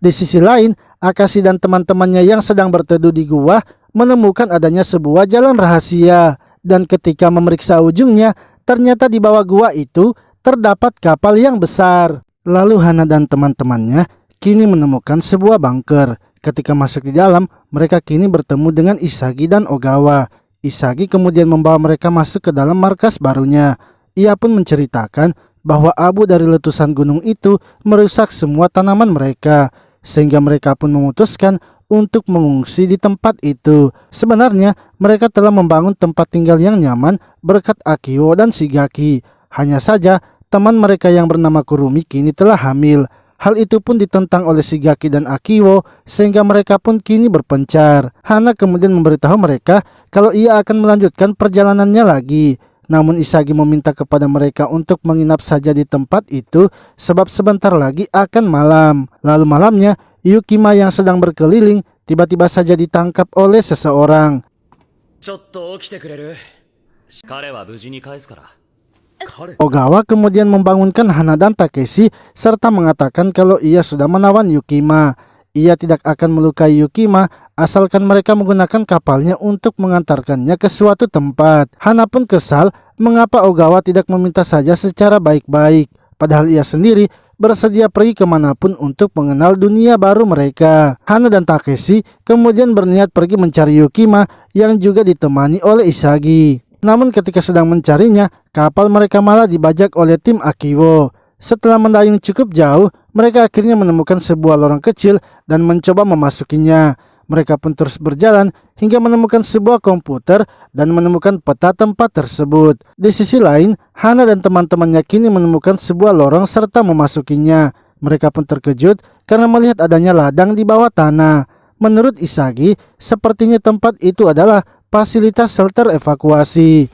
Di sisi lain, Akashi dan teman-temannya yang sedang berteduh di gua menemukan adanya sebuah jalan rahasia. Dan ketika memeriksa ujungnya, ternyata di bawah gua itu terdapat kapal yang besar. Lalu Hana dan teman-temannya kini menemukan sebuah bunker. Ketika masuk di dalam, mereka kini bertemu dengan Isagi dan Ogawa. Isagi kemudian membawa mereka masuk ke dalam markas barunya. Ia pun menceritakan bahwa abu dari letusan gunung itu merusak semua tanaman mereka, sehingga mereka pun memutuskan untuk mengungsi di tempat itu. Sebenarnya mereka telah membangun tempat tinggal yang nyaman berkat Akio dan Shigaki. Hanya saja teman mereka yang bernama Kurumi kini telah hamil. Hal itu pun ditentang oleh Shigaki dan Akiwo sehingga mereka pun kini berpencar. Hana kemudian memberitahu mereka kalau ia akan melanjutkan perjalanannya lagi. Namun Isagi meminta kepada mereka untuk menginap saja di tempat itu sebab sebentar lagi akan malam. Lalu malamnya Yukima yang sedang berkeliling tiba-tiba saja ditangkap oleh seseorang. Ogawa kemudian membangunkan Hana dan Takeshi serta mengatakan kalau ia sudah menawan Yukima. Ia tidak akan melukai Yukima asalkan mereka menggunakan kapalnya untuk mengantarkannya ke suatu tempat. Hana pun kesal mengapa Ogawa tidak meminta saja secara baik-baik, padahal ia sendiri bersedia pergi kemanapun untuk mengenal dunia baru mereka. Hana dan Takeshi kemudian berniat pergi mencari Yukima yang juga ditemani oleh Isagi. Namun ketika sedang mencarinya, kapal mereka malah dibajak oleh tim Akiwo. Setelah mendayung cukup jauh, mereka akhirnya menemukan sebuah lorong kecil dan mencoba memasukinya. Mereka pun terus berjalan hingga menemukan sebuah komputer dan menemukan peta tempat tersebut. Di sisi lain, Hana dan teman-temannya kini menemukan sebuah lorong serta memasukinya. Mereka pun terkejut karena melihat adanya ladang di bawah tanah. Menurut Isagi, sepertinya tempat itu adalah fasilitas shelter evakuasi.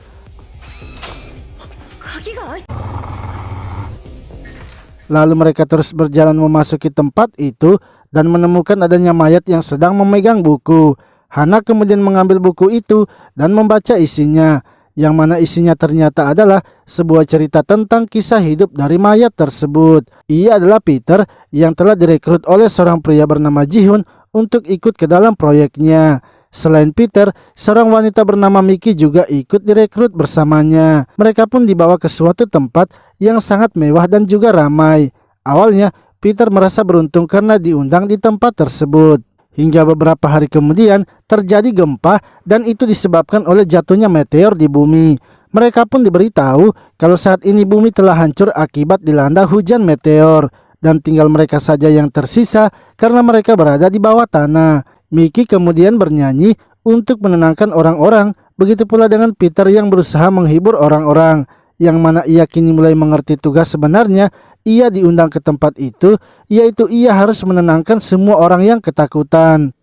Lalu mereka terus berjalan memasuki tempat itu dan menemukan adanya mayat yang sedang memegang buku. Hana kemudian mengambil buku itu dan membaca isinya, yang mana isinya ternyata adalah sebuah cerita tentang kisah hidup dari mayat tersebut. Ia adalah Peter yang telah direkrut oleh seorang pria bernama Ji-hoon untuk ikut ke dalam proyeknya. Selain Peter, seorang wanita bernama Miki juga ikut direkrut bersamanya. Mereka pun dibawa ke suatu tempat yang sangat mewah dan juga ramai. Awalnya, Peter merasa beruntung karena diundang di tempat tersebut. Hingga beberapa hari kemudian, terjadi gempa dan itu disebabkan oleh jatuhnya meteor di bumi. Mereka pun diberitahu kalau saat ini bumi telah hancur akibat dilanda hujan meteor. Dan tinggal mereka saja yang tersisa karena mereka berada di bawah tanah. Miki kemudian bernyanyi untuk menenangkan orang-orang, begitu pula dengan Peter yang berusaha menghibur orang-orang, yang mana ia kini mulai mengerti tugas sebenarnya. Ia diundang ke tempat itu, yaitu ia harus menenangkan semua orang yang ketakutan.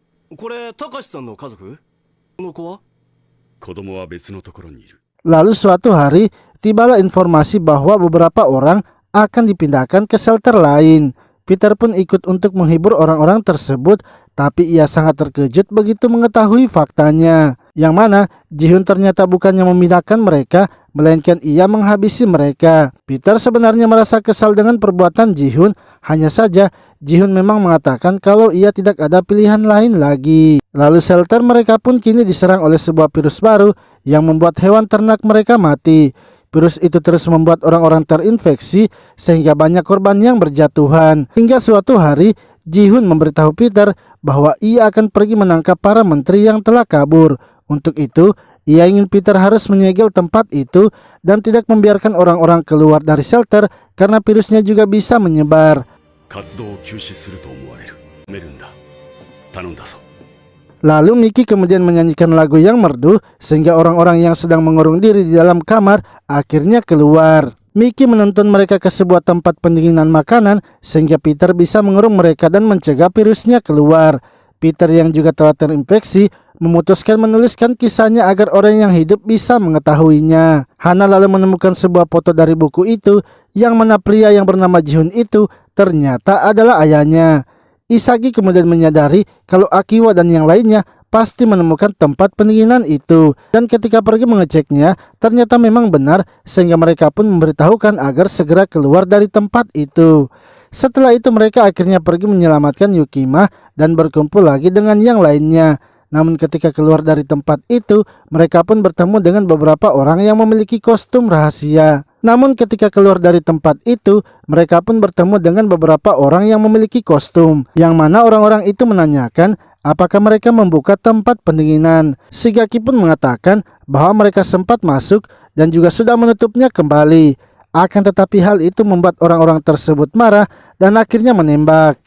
Lalu suatu hari, tibalah informasi bahwa beberapa orang akan dipindahkan ke shelter lain. Peter pun ikut untuk menghibur orang-orang tersebut, tapi ia sangat terkejut begitu mengetahui faktanya, yang mana Ji-hoon ternyata bukannya memindahkan mereka, melainkan ia menghabisi mereka. Peter sebenarnya merasa kesal dengan perbuatan Ji-hoon, hanya saja Ji-hoon memang mengatakan kalau ia tidak ada pilihan lain lagi. Lalu shelter mereka pun kini diserang oleh sebuah virus baru yang membuat hewan ternak mereka mati. Virus itu terus membuat orang-orang terinfeksi sehingga banyak korban yang berjatuhan. Hingga suatu hari Ji-hoon memberitahu Peter bahwa ia akan pergi menangkap para menteri yang telah kabur. Untuk itu, ia ingin Peter harus menyegel tempat itu dan tidak membiarkan orang-orang keluar dari shelter karena virusnya juga bisa menyebar. Lalu Miki kemudian menyanyikan lagu yang merdu sehingga orang-orang yang sedang mengurung diri di dalam kamar akhirnya keluar. Miki menuntun mereka ke sebuah tempat pendinginan makanan sehingga Peter bisa mengurung mereka dan mencegah virusnya keluar. Peter yang juga telah terinfeksi memutuskan menuliskan kisahnya agar orang yang hidup bisa mengetahuinya. Hana lalu menemukan sebuah foto dari buku itu yang mana pria yang bernama Ji-hoon itu ternyata adalah ayahnya. Isagi kemudian menyadari kalau Akiwa dan yang lainnya pasti menemukan tempat pendinginan itu, dan ketika pergi mengeceknya ternyata memang benar sehingga mereka pun memberitahukan agar segera keluar dari tempat itu. Setelah itu mereka akhirnya pergi menyelamatkan Yukima dan berkumpul lagi dengan yang lainnya. Namun ketika keluar dari tempat itu mereka pun bertemu dengan beberapa orang yang memiliki kostum rahasia. Namun ketika keluar dari tempat itu, mereka pun bertemu dengan beberapa orang yang memiliki kostum, yang mana orang-orang itu menanyakan apakah mereka membuka tempat pendinginan. Shigaki pun mengatakan bahwa mereka sempat masuk dan juga sudah menutupnya kembali. Akan tetapi hal itu membuat orang-orang tersebut marah dan akhirnya menembak.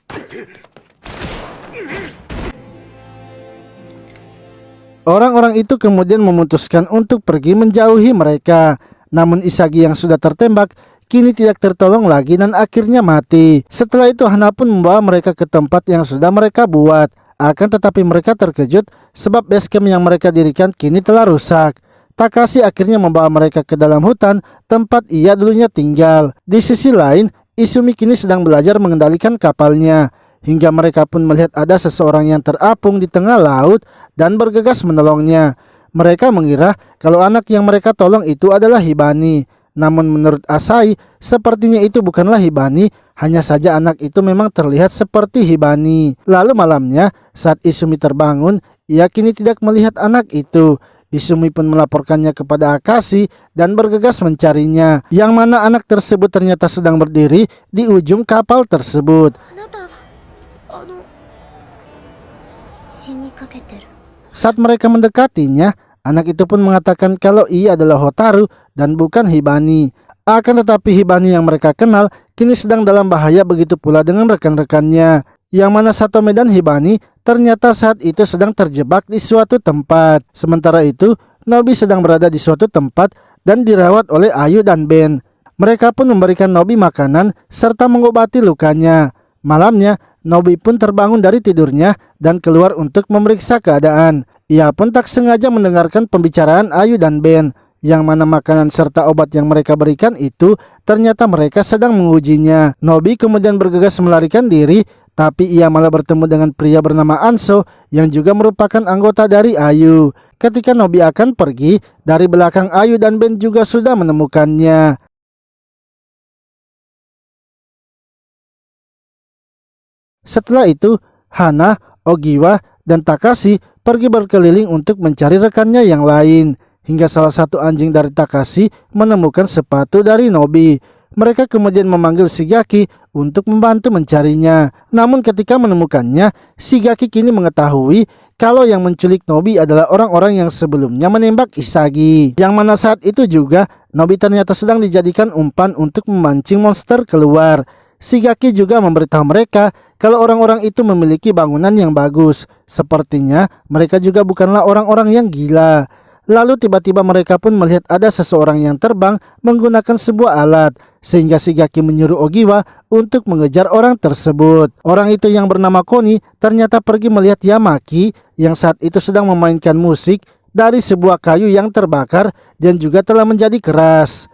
Orang-orang itu kemudian memutuskan untuk pergi menjauhi mereka. Namun Isagi yang sudah tertembak kini tidak tertolong lagi dan akhirnya mati. Setelah itu Hana pun membawa mereka ke tempat yang sudah mereka buat. Akan tetapi mereka terkejut sebab basecamp yang mereka dirikan kini telah rusak. Takashi akhirnya membawa mereka ke dalam hutan tempat ia dulunya tinggal. Di sisi lain, Izumi kini sedang belajar mengendalikan kapalnya. Hingga mereka pun melihat ada seseorang yang terapung di tengah laut dan bergegas menolongnya. Mereka mengira kalau anak yang mereka tolong itu adalah Hibani. Namun menurut Asahi, sepertinya itu bukanlah Hibani, hanya saja anak itu memang terlihat seperti Hibani. Lalu malamnya, saat Izumi terbangun, ia kini tidak melihat anak itu. Izumi pun melaporkannya kepada Akashi dan bergegas mencarinya, yang mana anak tersebut ternyata sedang berdiri di ujung kapal tersebut. Saat mereka mendekatinya, anak itu pun mengatakan kalau ia adalah Hotaru dan bukan Hibani. Akan tetapi Hibani yang mereka kenal kini sedang dalam bahaya, begitu pula dengan rekan-rekannya, yang mana Satome dan Hibani ternyata saat itu sedang terjebak di suatu tempat. Sementara itu, Nobi sedang berada di suatu tempat dan dirawat oleh Ayu dan Ben. Mereka pun memberikan Nobi makanan serta mengobati lukanya. Malamnya, Nobi pun terbangun dari tidurnya dan keluar untuk memeriksa keadaan. Ia pun tak sengaja mendengarkan pembicaraan Ayu dan Ben, yang mana makanan serta obat yang mereka berikan itu ternyata mereka sedang mengujinya. Nobi kemudian bergegas melarikan diri, tapi ia malah bertemu dengan pria bernama Anso yang juga merupakan anggota dari Ayu. Ketika Nobi akan pergi, dari belakang Ayu dan Ben juga sudah menemukannya. Setelah itu, Hana, Ogiwa, dan Takashi pergi berkeliling untuk mencari rekannya yang lain. Hingga salah satu anjing dari Takashi menemukan sepatu dari Nobi. Mereka kemudian memanggil Shigaki untuk membantu mencarinya. Namun ketika menemukannya, Shigaki kini mengetahui kalau yang menculik Nobi adalah orang-orang yang sebelumnya menembak Isagi. Yang mana saat itu juga Nobi ternyata sedang dijadikan umpan untuk memancing monster keluar. Shigaki juga memberitahu mereka kalau orang-orang itu memiliki bangunan yang bagus. Sepertinya mereka juga bukanlah orang-orang yang gila. Lalu tiba-tiba mereka pun melihat ada seseorang yang terbang menggunakan sebuah alat, sehingga Shigaki menyuruh Ogiwa untuk mengejar orang tersebut. Orang itu yang bernama Koni ternyata pergi melihat Yamaki yang saat itu sedang memainkan musik dari sebuah kayu yang terbakar dan juga telah menjadi keras.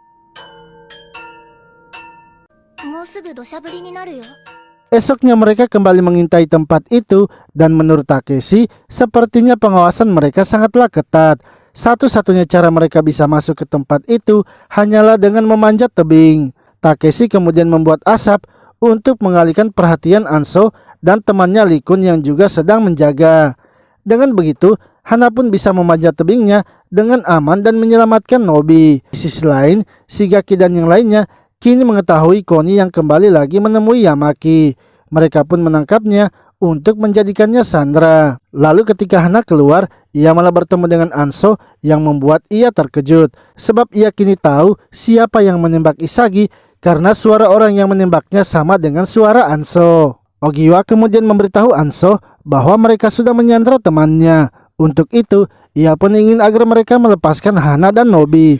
Esoknya mereka kembali mengintai tempat itu dan menurut Takeshi sepertinya pengawasan mereka sangatlah ketat. Satu-satunya cara mereka bisa masuk ke tempat itu hanyalah dengan memanjat tebing. Takeshi kemudian membuat asap untuk mengalihkan perhatian Anso dan temannya Likun yang juga sedang menjaga. Dengan begitu, Hana pun bisa memanjat tebingnya dengan aman dan menyelamatkan Nobi. Di sisi lain, Shigaki dan yang lainnya kini mengetahui Koni yang kembali lagi menemui Yamaki. Mereka pun menangkapnya untuk menjadikannya sandera. Lalu ketika Hana keluar, ia malah bertemu dengan Anso yang membuat ia terkejut. Sebab ia kini tahu siapa yang menembak Isagi karena suara orang yang menembaknya sama dengan suara Anso. Ogiwa kemudian memberitahu Anso bahwa mereka sudah menyandra temannya. Untuk itu, ia pun ingin agar mereka melepaskan Hana dan Nobi.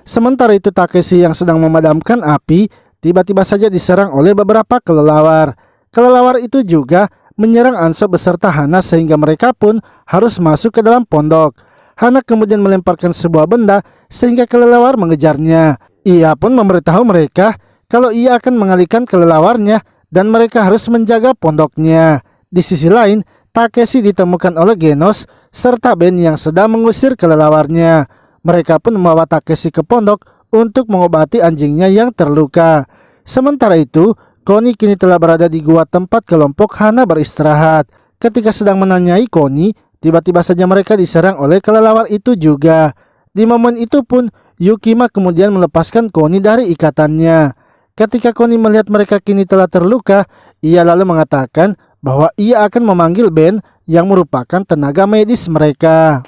Sementara itu Takeshi yang sedang memadamkan api tiba-tiba saja diserang oleh beberapa kelelawar. Kelelawar itu juga menyerang Anso beserta Hana sehingga mereka pun harus masuk ke dalam pondok. Hana kemudian melemparkan sebuah benda sehingga kelelawar mengejarnya. Ia pun memberitahu mereka kalau ia akan mengalihkan kelelawarnya dan mereka harus menjaga pondoknya. Di sisi lain, Takeshi ditemukan oleh Genos serta Ben yang sedang mengusir kelelawarnya. Mereka pun membawa Takeshi ke pondok untuk mengobati anjingnya yang terluka. Sementara itu, Koni kini telah berada di gua tempat kelompok Hana beristirahat. Ketika sedang menanyai Koni, tiba-tiba saja mereka diserang oleh kelelawar itu juga. Di momen itu pun, Yukima kemudian melepaskan Koni dari ikatannya. Ketika Koni melihat mereka kini telah terluka, ia lalu mengatakan bahwa ia akan memanggil Ben yang merupakan tenaga medis mereka.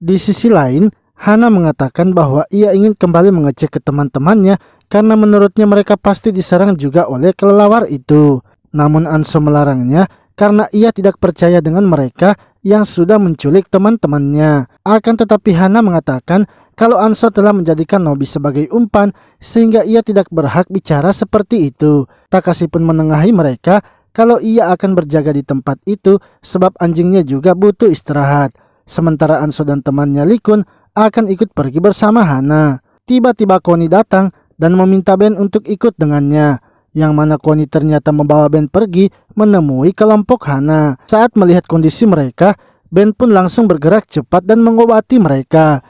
Di sisi lain, Hana mengatakan bahwa ia ingin kembali mengecek ke teman-temannya karena menurutnya mereka pasti diserang juga oleh kelelawar itu. Namun Anso melarangnya karena ia tidak percaya dengan mereka yang sudah menculik teman-temannya. Akan tetapi Hana mengatakan kalau Anso telah menjadikan Nobi sebagai umpan sehingga ia tidak berhak bicara seperti itu. Takashi pun menengahi mereka kalau ia akan berjaga di tempat itu sebab anjingnya juga butuh istirahat. Sementara Anso dan temannya Likun akan ikut pergi bersama Hana. Tiba-tiba Koni datang dan meminta Ben untuk ikut dengannya. Yang mana Koni ternyata membawa Ben pergi menemui kelompok Hana. Saat melihat kondisi mereka, Ben pun langsung bergerak cepat dan mengobati mereka.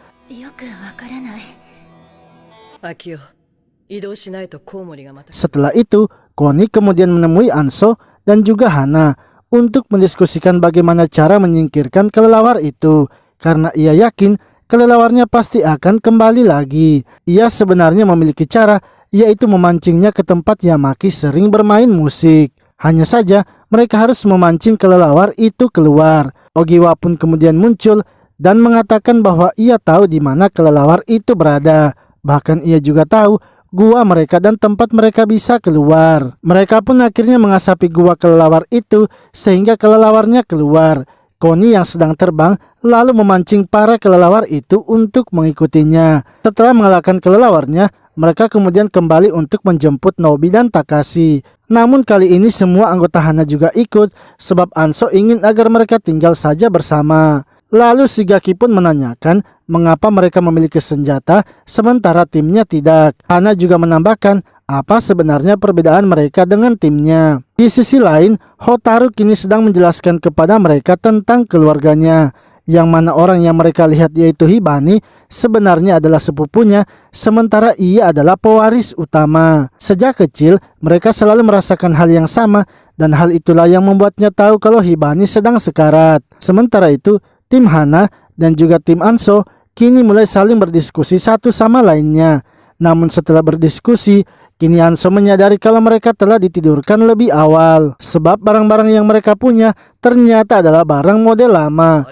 Setelah itu, Koni kemudian menemui Anso dan juga Hana untuk mendiskusikan bagaimana cara menyingkirkan kelelawar itu. Karena ia yakin kelelawarnya pasti akan kembali lagi. Ia sebenarnya memiliki cara, yaitu memancingnya ke tempat Yamaki sering bermain musik. Hanya saja mereka harus memancing kelelawar itu keluar. Ogiwa pun kemudian muncul dan mengatakan bahwa ia tahu di mana kelelawar itu berada. Bahkan ia juga tahu gua mereka dan tempat mereka bisa keluar. Mereka pun akhirnya mengasapi gua kelelawar itu sehingga kelelawarnya keluar. Koni yang sedang terbang lalu memancing para kelelawar itu untuk mengikutinya. Setelah mengalahkan kelelawarnya, mereka kemudian kembali untuk menjemput Nobi dan Takashi. Namun kali ini semua anggota Hana juga ikut sebab Anso ingin agar mereka tinggal saja bersama. Lalu Shigaki pun menanyakan mengapa mereka memiliki senjata sementara timnya tidak. Hana juga menambahkan apa sebenarnya perbedaan mereka dengan timnya. Di sisi lain, Hotaru kini sedang menjelaskan kepada mereka tentang keluarganya. Yang mana orang yang mereka lihat yaitu Hibani sebenarnya adalah sepupunya, sementara ia adalah pewaris utama. Sejak kecil, mereka selalu merasakan hal yang sama dan hal itulah yang membuatnya tahu kalau Hibani sedang sekarat. Sementara itu, tim Hana dan juga tim Anso kini mulai saling berdiskusi satu sama lainnya. Namun setelah berdiskusi, kini Anso menyadari kalau mereka telah ditidurkan lebih awal. Sebab barang-barang yang mereka punya ternyata adalah barang model lama.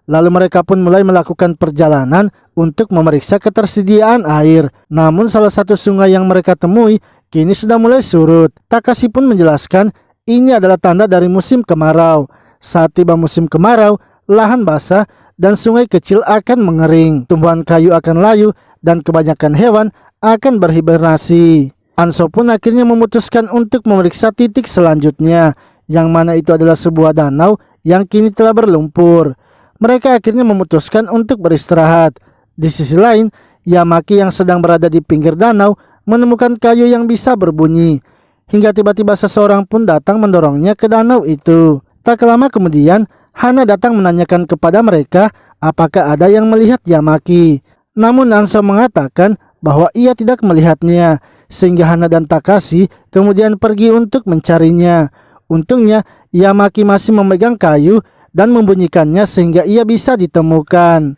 Lalu mereka pun mulai melakukan perjalanan untuk memeriksa ketersediaan air. Namun salah satu sungai yang mereka temui kini sudah mulai surut. Takashi pun menjelaskan ini adalah tanda dari musim kemarau. Saat tiba musim kemarau, lahan basah dan sungai kecil akan mengering. Tumbuhan kayu akan layu dan kebanyakan hewan akan berhibernasi. Anso pun akhirnya memutuskan untuk memeriksa titik selanjutnya, yang mana itu adalah sebuah danau yang kini telah berlumpur. Mereka akhirnya memutuskan untuk beristirahat. Di sisi lain, Yamaki yang sedang berada di pinggir danau menemukan kayu yang bisa berbunyi. Hingga tiba-tiba seseorang pun datang mendorongnya ke danau itu. Tak lama kemudian, Hana datang menanyakan kepada mereka apakah ada yang melihat Yamaki. Namun Anso mengatakan bahwa ia tidak melihatnya, sehingga Hana dan Takashi kemudian pergi untuk mencarinya. Untungnya Yamaki masih memegang kayu dan membunyikannya sehingga ia bisa ditemukan.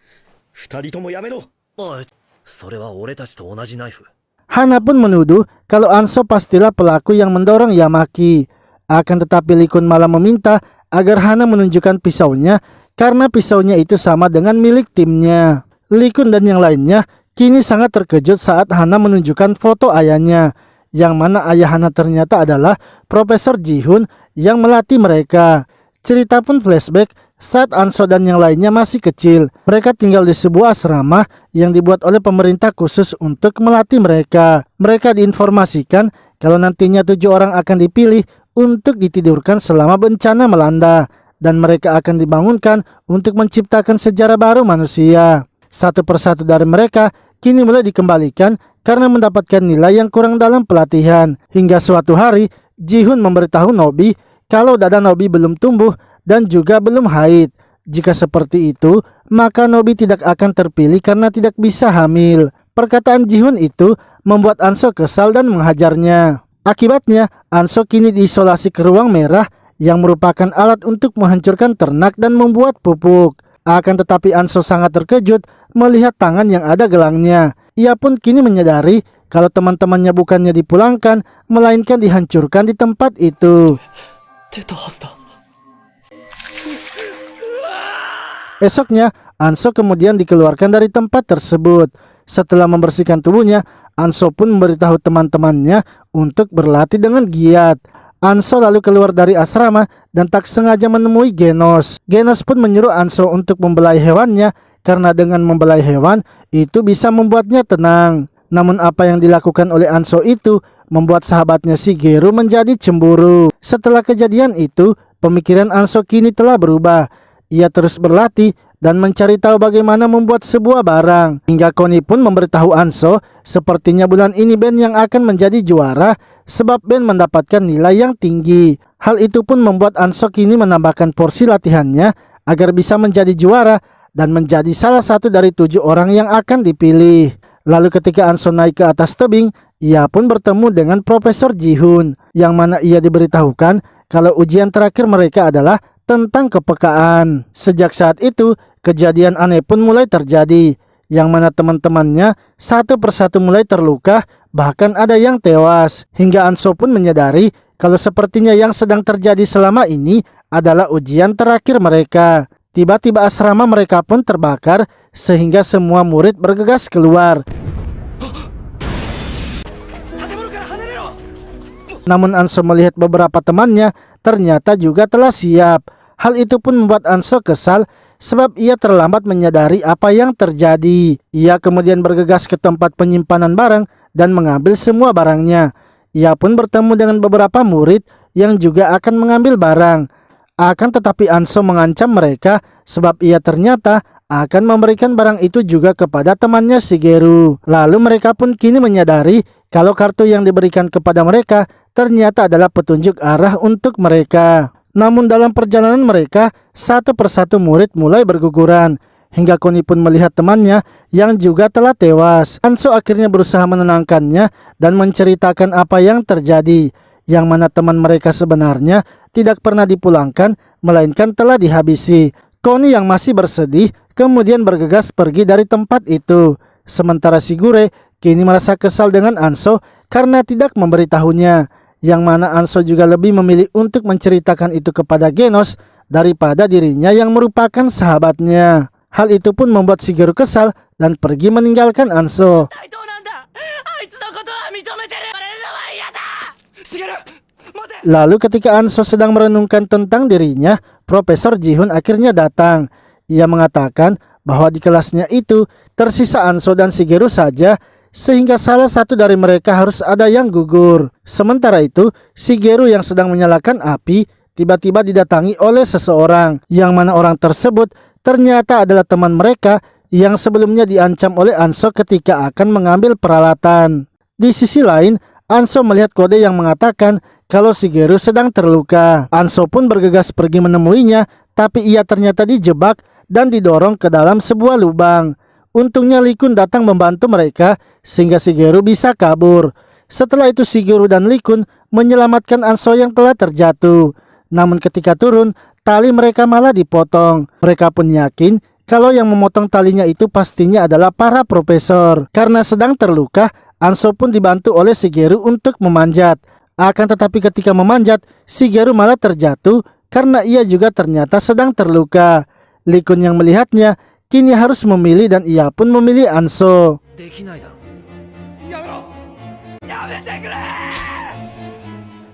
Hana pun menuduh kalau Anso pastilah pelaku yang mendorong Yamaki. Akan tetapi Likun malah meminta agar Hana menunjukkan pisaunya karena pisaunya itu sama dengan milik timnya. Likun dan yang lainnya kini sangat terkejut saat Hana menunjukkan foto ayahnya, yang mana ayah Hana ternyata adalah Profesor Ji-hun yang melatih mereka. Cerita pun flashback saat Anso dan yang lainnya masih kecil. Mereka tinggal di sebuah asrama yang dibuat oleh pemerintah khusus untuk melatih mereka. Mereka diinformasikan kalau nantinya 7 orang akan dipilih untuk ditidurkan selama bencana melanda, dan mereka akan dibangunkan untuk menciptakan sejarah baru manusia. Satu persatu dari mereka kini mulai dikembalikan karena mendapatkan nilai yang kurang dalam pelatihan. Hingga suatu hari, Ji-hun memberitahu Nobi kalau dada Nobi belum tumbuh dan juga belum haid. Jika seperti itu, maka Nobi tidak akan terpilih karena tidak bisa hamil. Perkataan Ji-hun itu membuat Anso kesal dan menghajarnya. Akibatnya, Anso kini diisolasi ke ruang merah yang merupakan alat untuk menghancurkan ternak dan membuat pupuk. Akan tetapi Anso sangat terkejut melihat tangan yang ada gelangnya. Ia pun kini menyadari kalau teman-temannya bukannya dipulangkan, melainkan dihancurkan di tempat itu. Esoknya, Anso kemudian dikeluarkan dari tempat tersebut. Setelah membersihkan tubuhnya, Anso pun memberitahu teman-temannya untuk berlatih dengan giat. Anso lalu keluar dari asrama dan tak sengaja menemui Genos. Genos pun menyuruh Anso untuk membelai hewannya karena dengan membelai hewan itu bisa membuatnya tenang. Namun apa yang dilakukan oleh Anso itu membuat sahabatnya Shigeru menjadi cemburu. Setelah kejadian itu, pemikiran Anso kini telah berubah. Ia terus berlatih dan mencari tahu bagaimana membuat sebuah barang. Hingga Koni pun memberitahu Anso, sepertinya bulan ini band yang akan menjadi juara sebab band mendapatkan nilai yang tinggi. Hal itu pun membuat Anso kini menambahkan porsi latihannya agar bisa menjadi juara dan menjadi salah satu dari 7 orang yang akan dipilih. Lalu ketika Anso naik ke atas tebing, ia pun bertemu dengan Profesor Ji-hun, yang mana ia diberitahukan kalau ujian terakhir mereka adalah tentang kepekaan. Sejak saat itu, kejadian aneh pun mulai terjadi, yang mana teman-temannya satu persatu mulai terluka, bahkan ada yang tewas. Hingga Anso pun menyadari kalau sepertinya yang sedang terjadi selama ini adalah ujian terakhir mereka. Tiba-tiba asrama mereka pun terbakar, sehingga semua murid bergegas keluar. Namun Anso melihat beberapa temannya ternyata juga telah siap. Hal itu pun membuat Anso kesal sebab ia terlambat menyadari apa yang terjadi. Ia kemudian bergegas ke tempat penyimpanan barang dan mengambil semua barangnya. Ia pun bertemu dengan beberapa murid yang juga akan mengambil barang. Akan tetapi Anso mengancam mereka sebab ia ternyata akan memberikan barang itu juga kepada temannya Shigeru. Lalu mereka pun kini menyadari kalau kartu yang diberikan kepada mereka ternyata adalah petunjuk arah untuk mereka. Namun dalam perjalanan mereka, satu persatu murid mulai berguguran. Hingga Koni pun melihat temannya yang juga telah tewas. Anso akhirnya berusaha menenangkannya dan menceritakan apa yang terjadi. Yang mana teman mereka sebenarnya tidak pernah dipulangkan, melainkan telah dihabisi. Koni yang masih bersedih kemudian bergegas pergi dari tempat itu. Sementara Shigure kini merasa kesal dengan Anso karena tidak memberitahunya. Yang mana Anso juga lebih memilih untuk menceritakan itu kepada Genos daripada dirinya yang merupakan sahabatnya. Hal itu pun membuat Shigeru kesal dan pergi meninggalkan Anso. Lalu ketika Anso sedang merenungkan tentang dirinya, Profesor Ji-hun akhirnya datang. Ia mengatakan bahwa di kelasnya itu tersisa Anso dan Shigeru saja, sehingga salah satu dari mereka harus ada yang gugur. Sementara itu, Shigeru yang sedang menyalakan api tiba-tiba didatangi oleh seseorang, yang mana orang tersebut ternyata adalah teman mereka yang sebelumnya diancam oleh Anso ketika akan mengambil peralatan. Di sisi lain, Anso melihat kode yang mengatakan kalau Shigeru sedang terluka. Anso pun bergegas pergi menemuinya, tapi ia ternyata dijebak dan didorong ke dalam sebuah lubang. Untungnya Lee Kun datang membantu mereka sehingga Shigeru bisa kabur. Setelah itu Shigeru dan Lee Kun menyelamatkan Anso yang telah terjatuh. Namun ketika turun, tali mereka malah dipotong. Mereka pun yakin kalau yang memotong talinya itu pastinya adalah para profesor. Karena sedang terluka, Anso pun dibantu oleh Shigeru untuk memanjat. Akan tetapi ketika memanjat, Shigeru malah terjatuh karena ia juga ternyata sedang terluka. Lee Kun yang melihatnya kini harus memilih dan ia pun memilih Anso.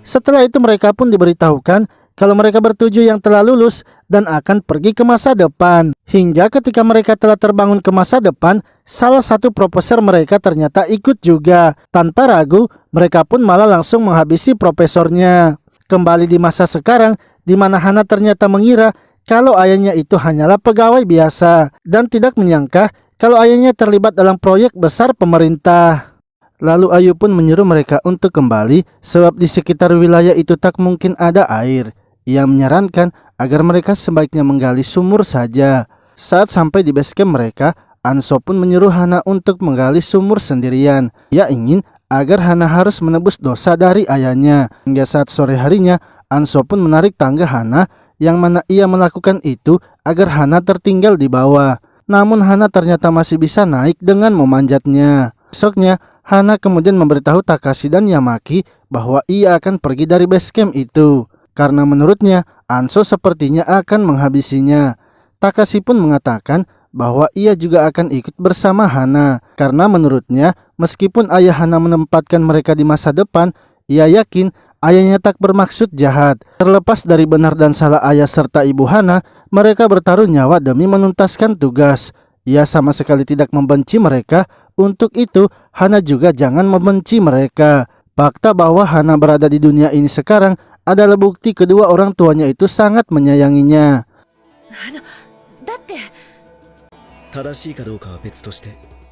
Setelah itu mereka pun diberitahukan kalau mereka bertujuh yang telah lulus dan akan pergi ke masa depan. Hingga ketika mereka telah terbangun ke masa depan, salah satu profesor mereka ternyata ikut juga. Tanpa ragu, mereka pun malah langsung menghabisi profesornya. Kembali di masa sekarang, di mana Hana ternyata mengira kalau ayahnya itu hanyalah pegawai biasa dan tidak menyangka kalau ayahnya terlibat dalam proyek besar pemerintah. Lalu Ayu pun menyuruh mereka untuk kembali sebab di sekitar wilayah itu tak mungkin ada air. Ia menyarankan agar mereka sebaiknya menggali sumur saja. Saat sampai di base camp mereka, Anso pun menyuruh Hana untuk menggali sumur sendirian. Ia ingin agar Hana harus menebus dosa dari ayahnya. Hingga saat sore harinya, Anso pun menarik tangga Hana, yang mana ia melakukan itu agar Hana tertinggal di bawah. Namun Hana ternyata masih bisa naik dengan memanjatnya. Besoknya, Hana kemudian memberitahu Takashi dan Yamaki bahwa ia akan pergi dari base camp itu. Karena menurutnya, Anso sepertinya akan menghabisinya. Takashi pun mengatakan bahwa ia juga akan ikut bersama Hana. Karena menurutnya, meskipun ayah Hana menempatkan mereka di masa depan, ia yakin ayahnya tak bermaksud jahat. Terlepas dari benar dan salah ayah serta ibu Hana, mereka bertaruh nyawa demi menuntaskan tugas. Ia sama sekali tidak membenci mereka, untuk itu Hana juga jangan membenci mereka. Fakta bahwa Hana berada di dunia ini sekarang adalah bukti kedua orang tuanya itu sangat menyayanginya.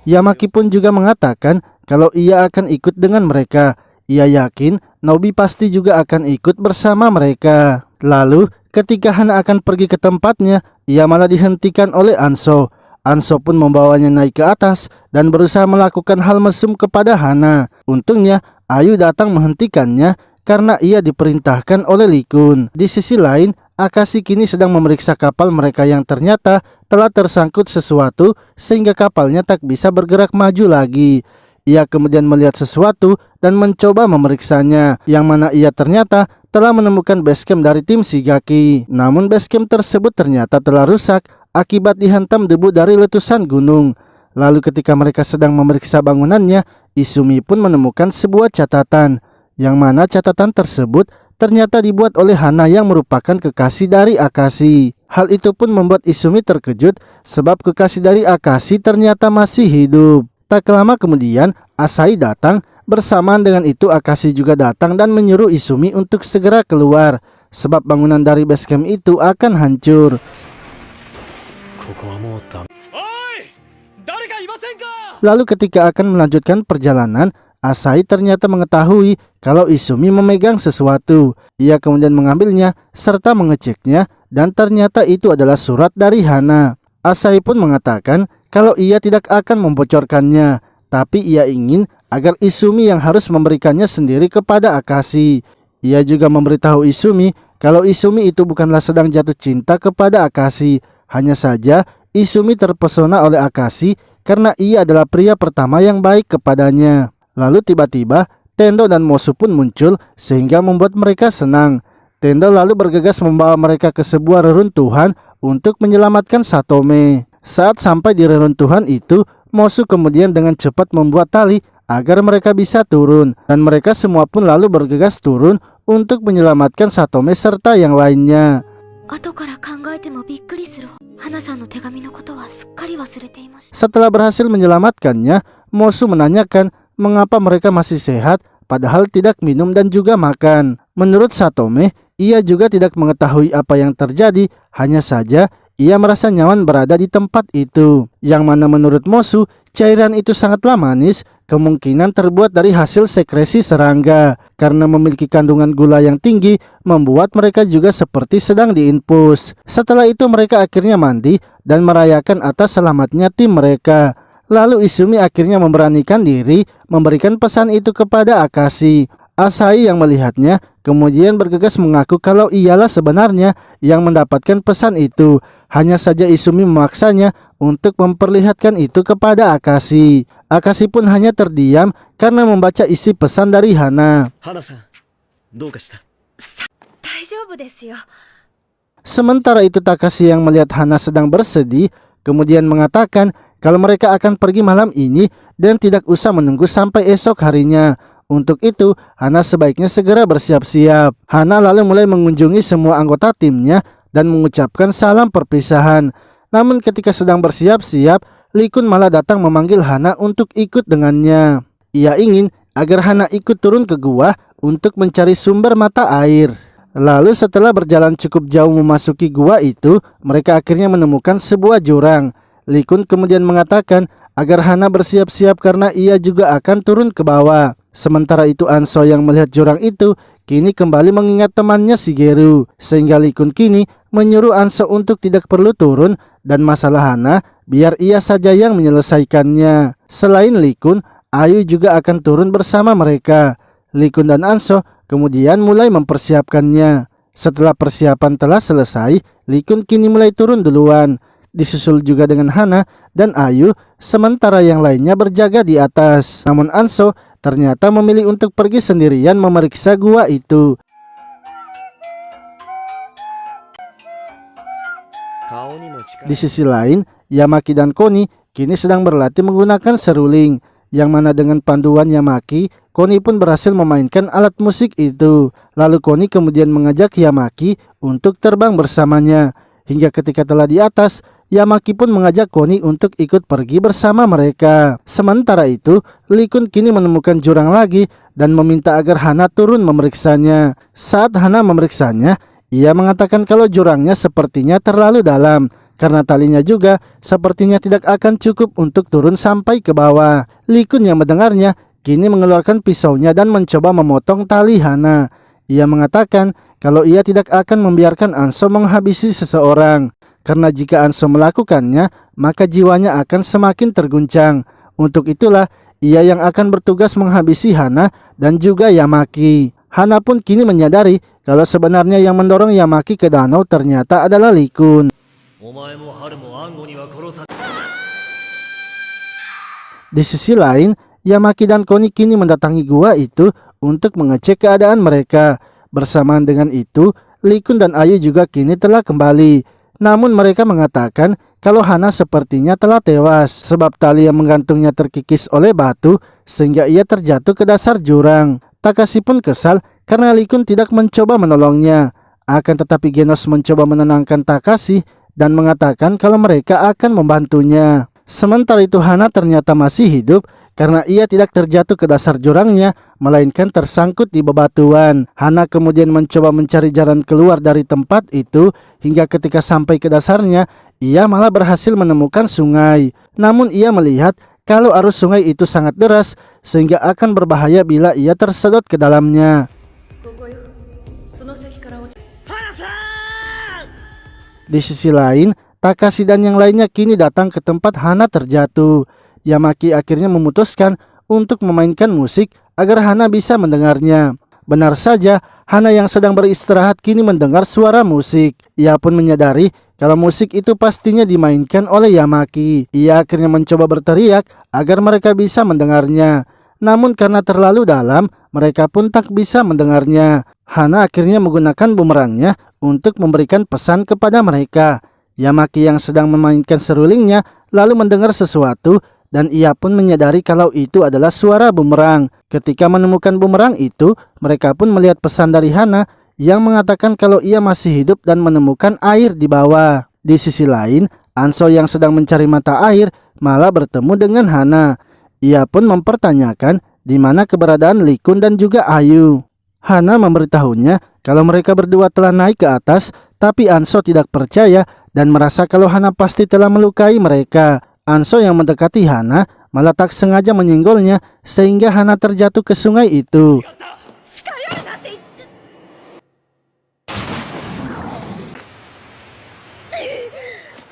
Yamaki pun juga mengatakan kalau ia akan ikut dengan mereka. Ia yakin Nobi pasti juga akan ikut bersama mereka. Lalu ketika Hana akan pergi ke tempatnya, ia malah dihentikan oleh Anso. Anso pun membawanya naik ke atas dan berusaha melakukan hal mesum kepada Hana. Untungnya Ayu datang menghentikannya karena ia diperintahkan oleh Lee Kun. Di sisi lain, Akashi kini sedang memeriksa kapal mereka yang ternyata telah tersangkut sesuatu sehingga kapalnya tak bisa bergerak maju lagi. Ia kemudian melihat sesuatu dan mencoba memeriksanya, yang mana ia ternyata telah menemukan basecamp dari tim Shigaki. Namun basecamp tersebut ternyata telah rusak akibat dihantam debu dari letusan gunung. Lalu ketika mereka sedang memeriksa bangunannya, Izumi pun menemukan sebuah catatan, yang mana catatan tersebut ternyata dibuat oleh Hana yang merupakan kekasih dari Akashi. Hal itu pun membuat Izumi terkejut sebab kekasih dari Akashi ternyata masih hidup. Tak lama kemudian Asahi datang, bersamaan dengan itu Akashi juga datang dan menyuruh Izumi untuk segera keluar sebab bangunan dari basecamp itu akan hancur. Lalu ketika akan melanjutkan perjalanan, Asahi ternyata mengetahui kalau Izumi memegang sesuatu. Ia kemudian mengambilnya serta mengeceknya dan ternyata itu adalah surat dari Hana. Asahi pun mengatakan kalau ia tidak akan membocorkannya, tapi ia ingin agar Izumi yang harus memberikannya sendiri kepada Akashi. Ia juga memberitahu Izumi kalau Izumi itu bukanlah sedang jatuh cinta kepada Akashi. Hanya saja Izumi terpesona oleh Akashi karena ia adalah pria pertama yang baik kepadanya. Lalu tiba-tiba Tendo dan Mosu pun muncul sehingga membuat mereka senang. Tendo lalu bergegas membawa mereka ke sebuah reruntuhan untuk menyelamatkan Satome. Saat sampai di reruntuhan itu, Mosu kemudian dengan cepat membuat tali agar mereka bisa turun, dan mereka semua pun lalu bergegas turun untuk menyelamatkan Satome serta yang lainnya. Setelah berhasil menyelamatkannya, Mosu menanyakan mengapa mereka masih sehat padahal tidak minum dan juga makan. Menurut Satome, ia juga tidak mengetahui apa yang terjadi, hanya saja ia merasa nyaman berada di tempat itu. Yang mana menurut Mosu, cairan itu sangatlah manis, kemungkinan terbuat dari hasil sekresi serangga. Karena memiliki kandungan gula yang tinggi, membuat mereka juga seperti sedang diinfus. Setelah itu mereka akhirnya mandi dan merayakan atas selamatnya tim mereka. Lalu Izumi akhirnya memberanikan diri memberikan pesan itu kepada Akashi. Asahi yang melihatnya kemudian bergegas mengaku kalau ialah sebenarnya yang mendapatkan pesan itu. Hanya saja Izumi memaksanya untuk memperlihatkan itu kepada Akashi. Akashi pun hanya terdiam karena membaca isi pesan dari Hana. Sementara itu Takashi yang melihat Hana sedang bersedih kemudian mengatakan kalau mereka akan pergi malam ini dan tidak usah menunggu sampai esok harinya. Untuk itu, Hana sebaiknya segera bersiap-siap. Hana lalu mulai mengunjungi semua anggota timnya dan mengucapkan salam perpisahan. Namun ketika sedang bersiap-siap, Lee Kun malah datang memanggil Hana untuk ikut dengannya. Ia ingin agar Hana ikut turun ke gua untuk mencari sumber mata air. Lalu setelah berjalan cukup jauh memasuki gua itu, mereka akhirnya menemukan sebuah jurang. Lee Kun kemudian mengatakan agar Hana bersiap-siap karena ia juga akan turun ke bawah. Sementara itu Anso yang melihat jurang itu kini kembali mengingat temannya Shigeru, sehingga Lee Kun kini menyuruh Anso untuk tidak perlu turun dan masalah Hana biar ia saja yang menyelesaikannya. Selain Lee Kun, Ayu juga akan turun bersama mereka. Lee Kun dan Anso kemudian mulai mempersiapkannya. Setelah persiapan telah selesai, Lee Kun kini mulai turun duluan. Disusul juga dengan Hana dan Ayu, sementara yang lainnya berjaga di atas. Namun Anso ternyata memilih untuk pergi sendirian memeriksa gua itu. Di sisi lain, Yamaki dan Koni kini sedang berlatih menggunakan seruling, yang mana dengan panduan Yamaki, Koni pun berhasil memainkan alat musik itu. Lalu Koni kemudian mengajak Yamaki untuk terbang bersamanya. Hingga ketika telah di atas, Yamaki pun mengajak Koni untuk ikut pergi bersama mereka. Sementara itu, Lee Kun kini menemukan jurang lagi dan meminta agar Hana turun memeriksanya. Saat Hana memeriksanya, ia mengatakan kalau jurangnya sepertinya terlalu dalam, karena talinya juga sepertinya tidak akan cukup untuk turun sampai ke bawah. Lee Kun yang mendengarnya kini mengeluarkan pisaunya dan mencoba memotong tali Hana. Ia mengatakan kalau ia tidak akan membiarkan Anso menghabisi seseorang, karena jika Anso melakukannya maka jiwanya akan semakin terguncang. Untuk itulah ia yang akan bertugas menghabisi Hana dan juga Yamaki. Hana pun kini menyadari kalau sebenarnya yang mendorong Yamaki ke danau ternyata adalah Lee Kun. Di sisi lain, Yamaki dan Koni kini mendatangi gua itu untuk mengecek keadaan mereka. Bersamaan dengan itu, Lee Kun dan Ayu juga kini telah kembali. Namun mereka mengatakan kalau Hana sepertinya telah tewas sebab tali yang menggantungnya terkikis oleh batu sehingga ia terjatuh ke dasar jurang. Takashi pun kesal karena Lee Kun tidak mencoba menolongnya. Akan tetapi Genos mencoba menenangkan Takashi dan mengatakan kalau mereka akan membantunya. Sementara itu Hana ternyata masih hidup karena ia tidak terjatuh ke dasar jurangnya, melainkan tersangkut di bebatuan. Hana kemudian mencoba mencari jalan keluar dari tempat itu, hingga ketika sampai ke dasarnya, ia malah berhasil menemukan sungai. Namun ia melihat kalau arus sungai itu sangat deras, sehingga akan berbahaya bila ia tersedot ke dalamnya. Di sisi lain, Takashi dan yang lainnya kini datang ke tempat Hana terjatuh. Yamaki akhirnya memutuskan untuk memainkan musik agar Hana bisa mendengarnya. Benar saja, Hana yang sedang beristirahat kini mendengar suara musik. Ia pun menyadari kalau musik itu pastinya dimainkan oleh Yamaki. Ia akhirnya mencoba berteriak agar mereka bisa mendengarnya. Namun karena terlalu dalam, mereka pun tak bisa mendengarnya. Hana akhirnya menggunakan bumerangnya untuk memberikan pesan kepada mereka. Yamaki yang sedang memainkan serulingnya lalu mendengar sesuatu dan ia pun menyadari kalau itu adalah suara bumerang. Ketika menemukan bumerang itu, mereka pun melihat pesan dari Hana yang mengatakan kalau ia masih hidup dan menemukan air di bawah. Di sisi lain, Anso yang sedang mencari mata air malah bertemu dengan Hana. Ia pun mempertanyakan di mana keberadaan Lee Kun dan juga Ayu. Hana memberitahunya kalau mereka berdua telah naik ke atas, tapi Anso tidak percaya dan merasa kalau Hana pasti telah melukai mereka. Anso yang mendekati Hana malah tak sengaja menyenggolnya sehingga Hana terjatuh ke sungai itu.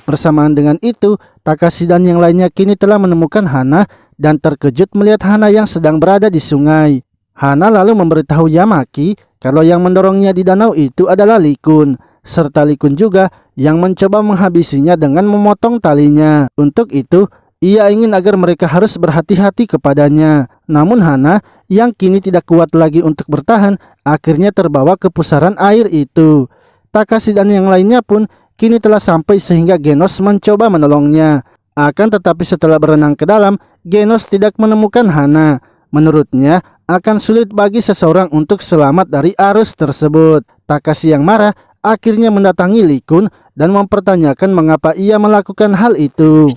Bersamaan dengan itu, Takashi dan yang lainnya kini telah menemukan Hana dan terkejut melihat Hana yang sedang berada di sungai. Hana lalu memberitahu Yamaki kalau yang mendorongnya di danau itu adalah Lee Kun, serta Lee Kun juga yang mencoba menghabisinya dengan memotong talinya. Untuk itu, ia ingin agar mereka harus berhati-hati kepadanya. Namun Hana yang kini tidak kuat lagi untuk bertahan, akhirnya terbawa ke pusaran air itu. Takashi dan yang lainnya pun kini telah sampai sehingga Genos mencoba menolongnya. Akan tetapi setelah berenang ke dalam, Genos tidak menemukan Hana. Menurutnya, akan sulit bagi seseorang untuk selamat dari arus tersebut. Takashi yang marah akhirnya mendatangi Lee Kun dan mempertanyakan mengapa ia melakukan hal itu.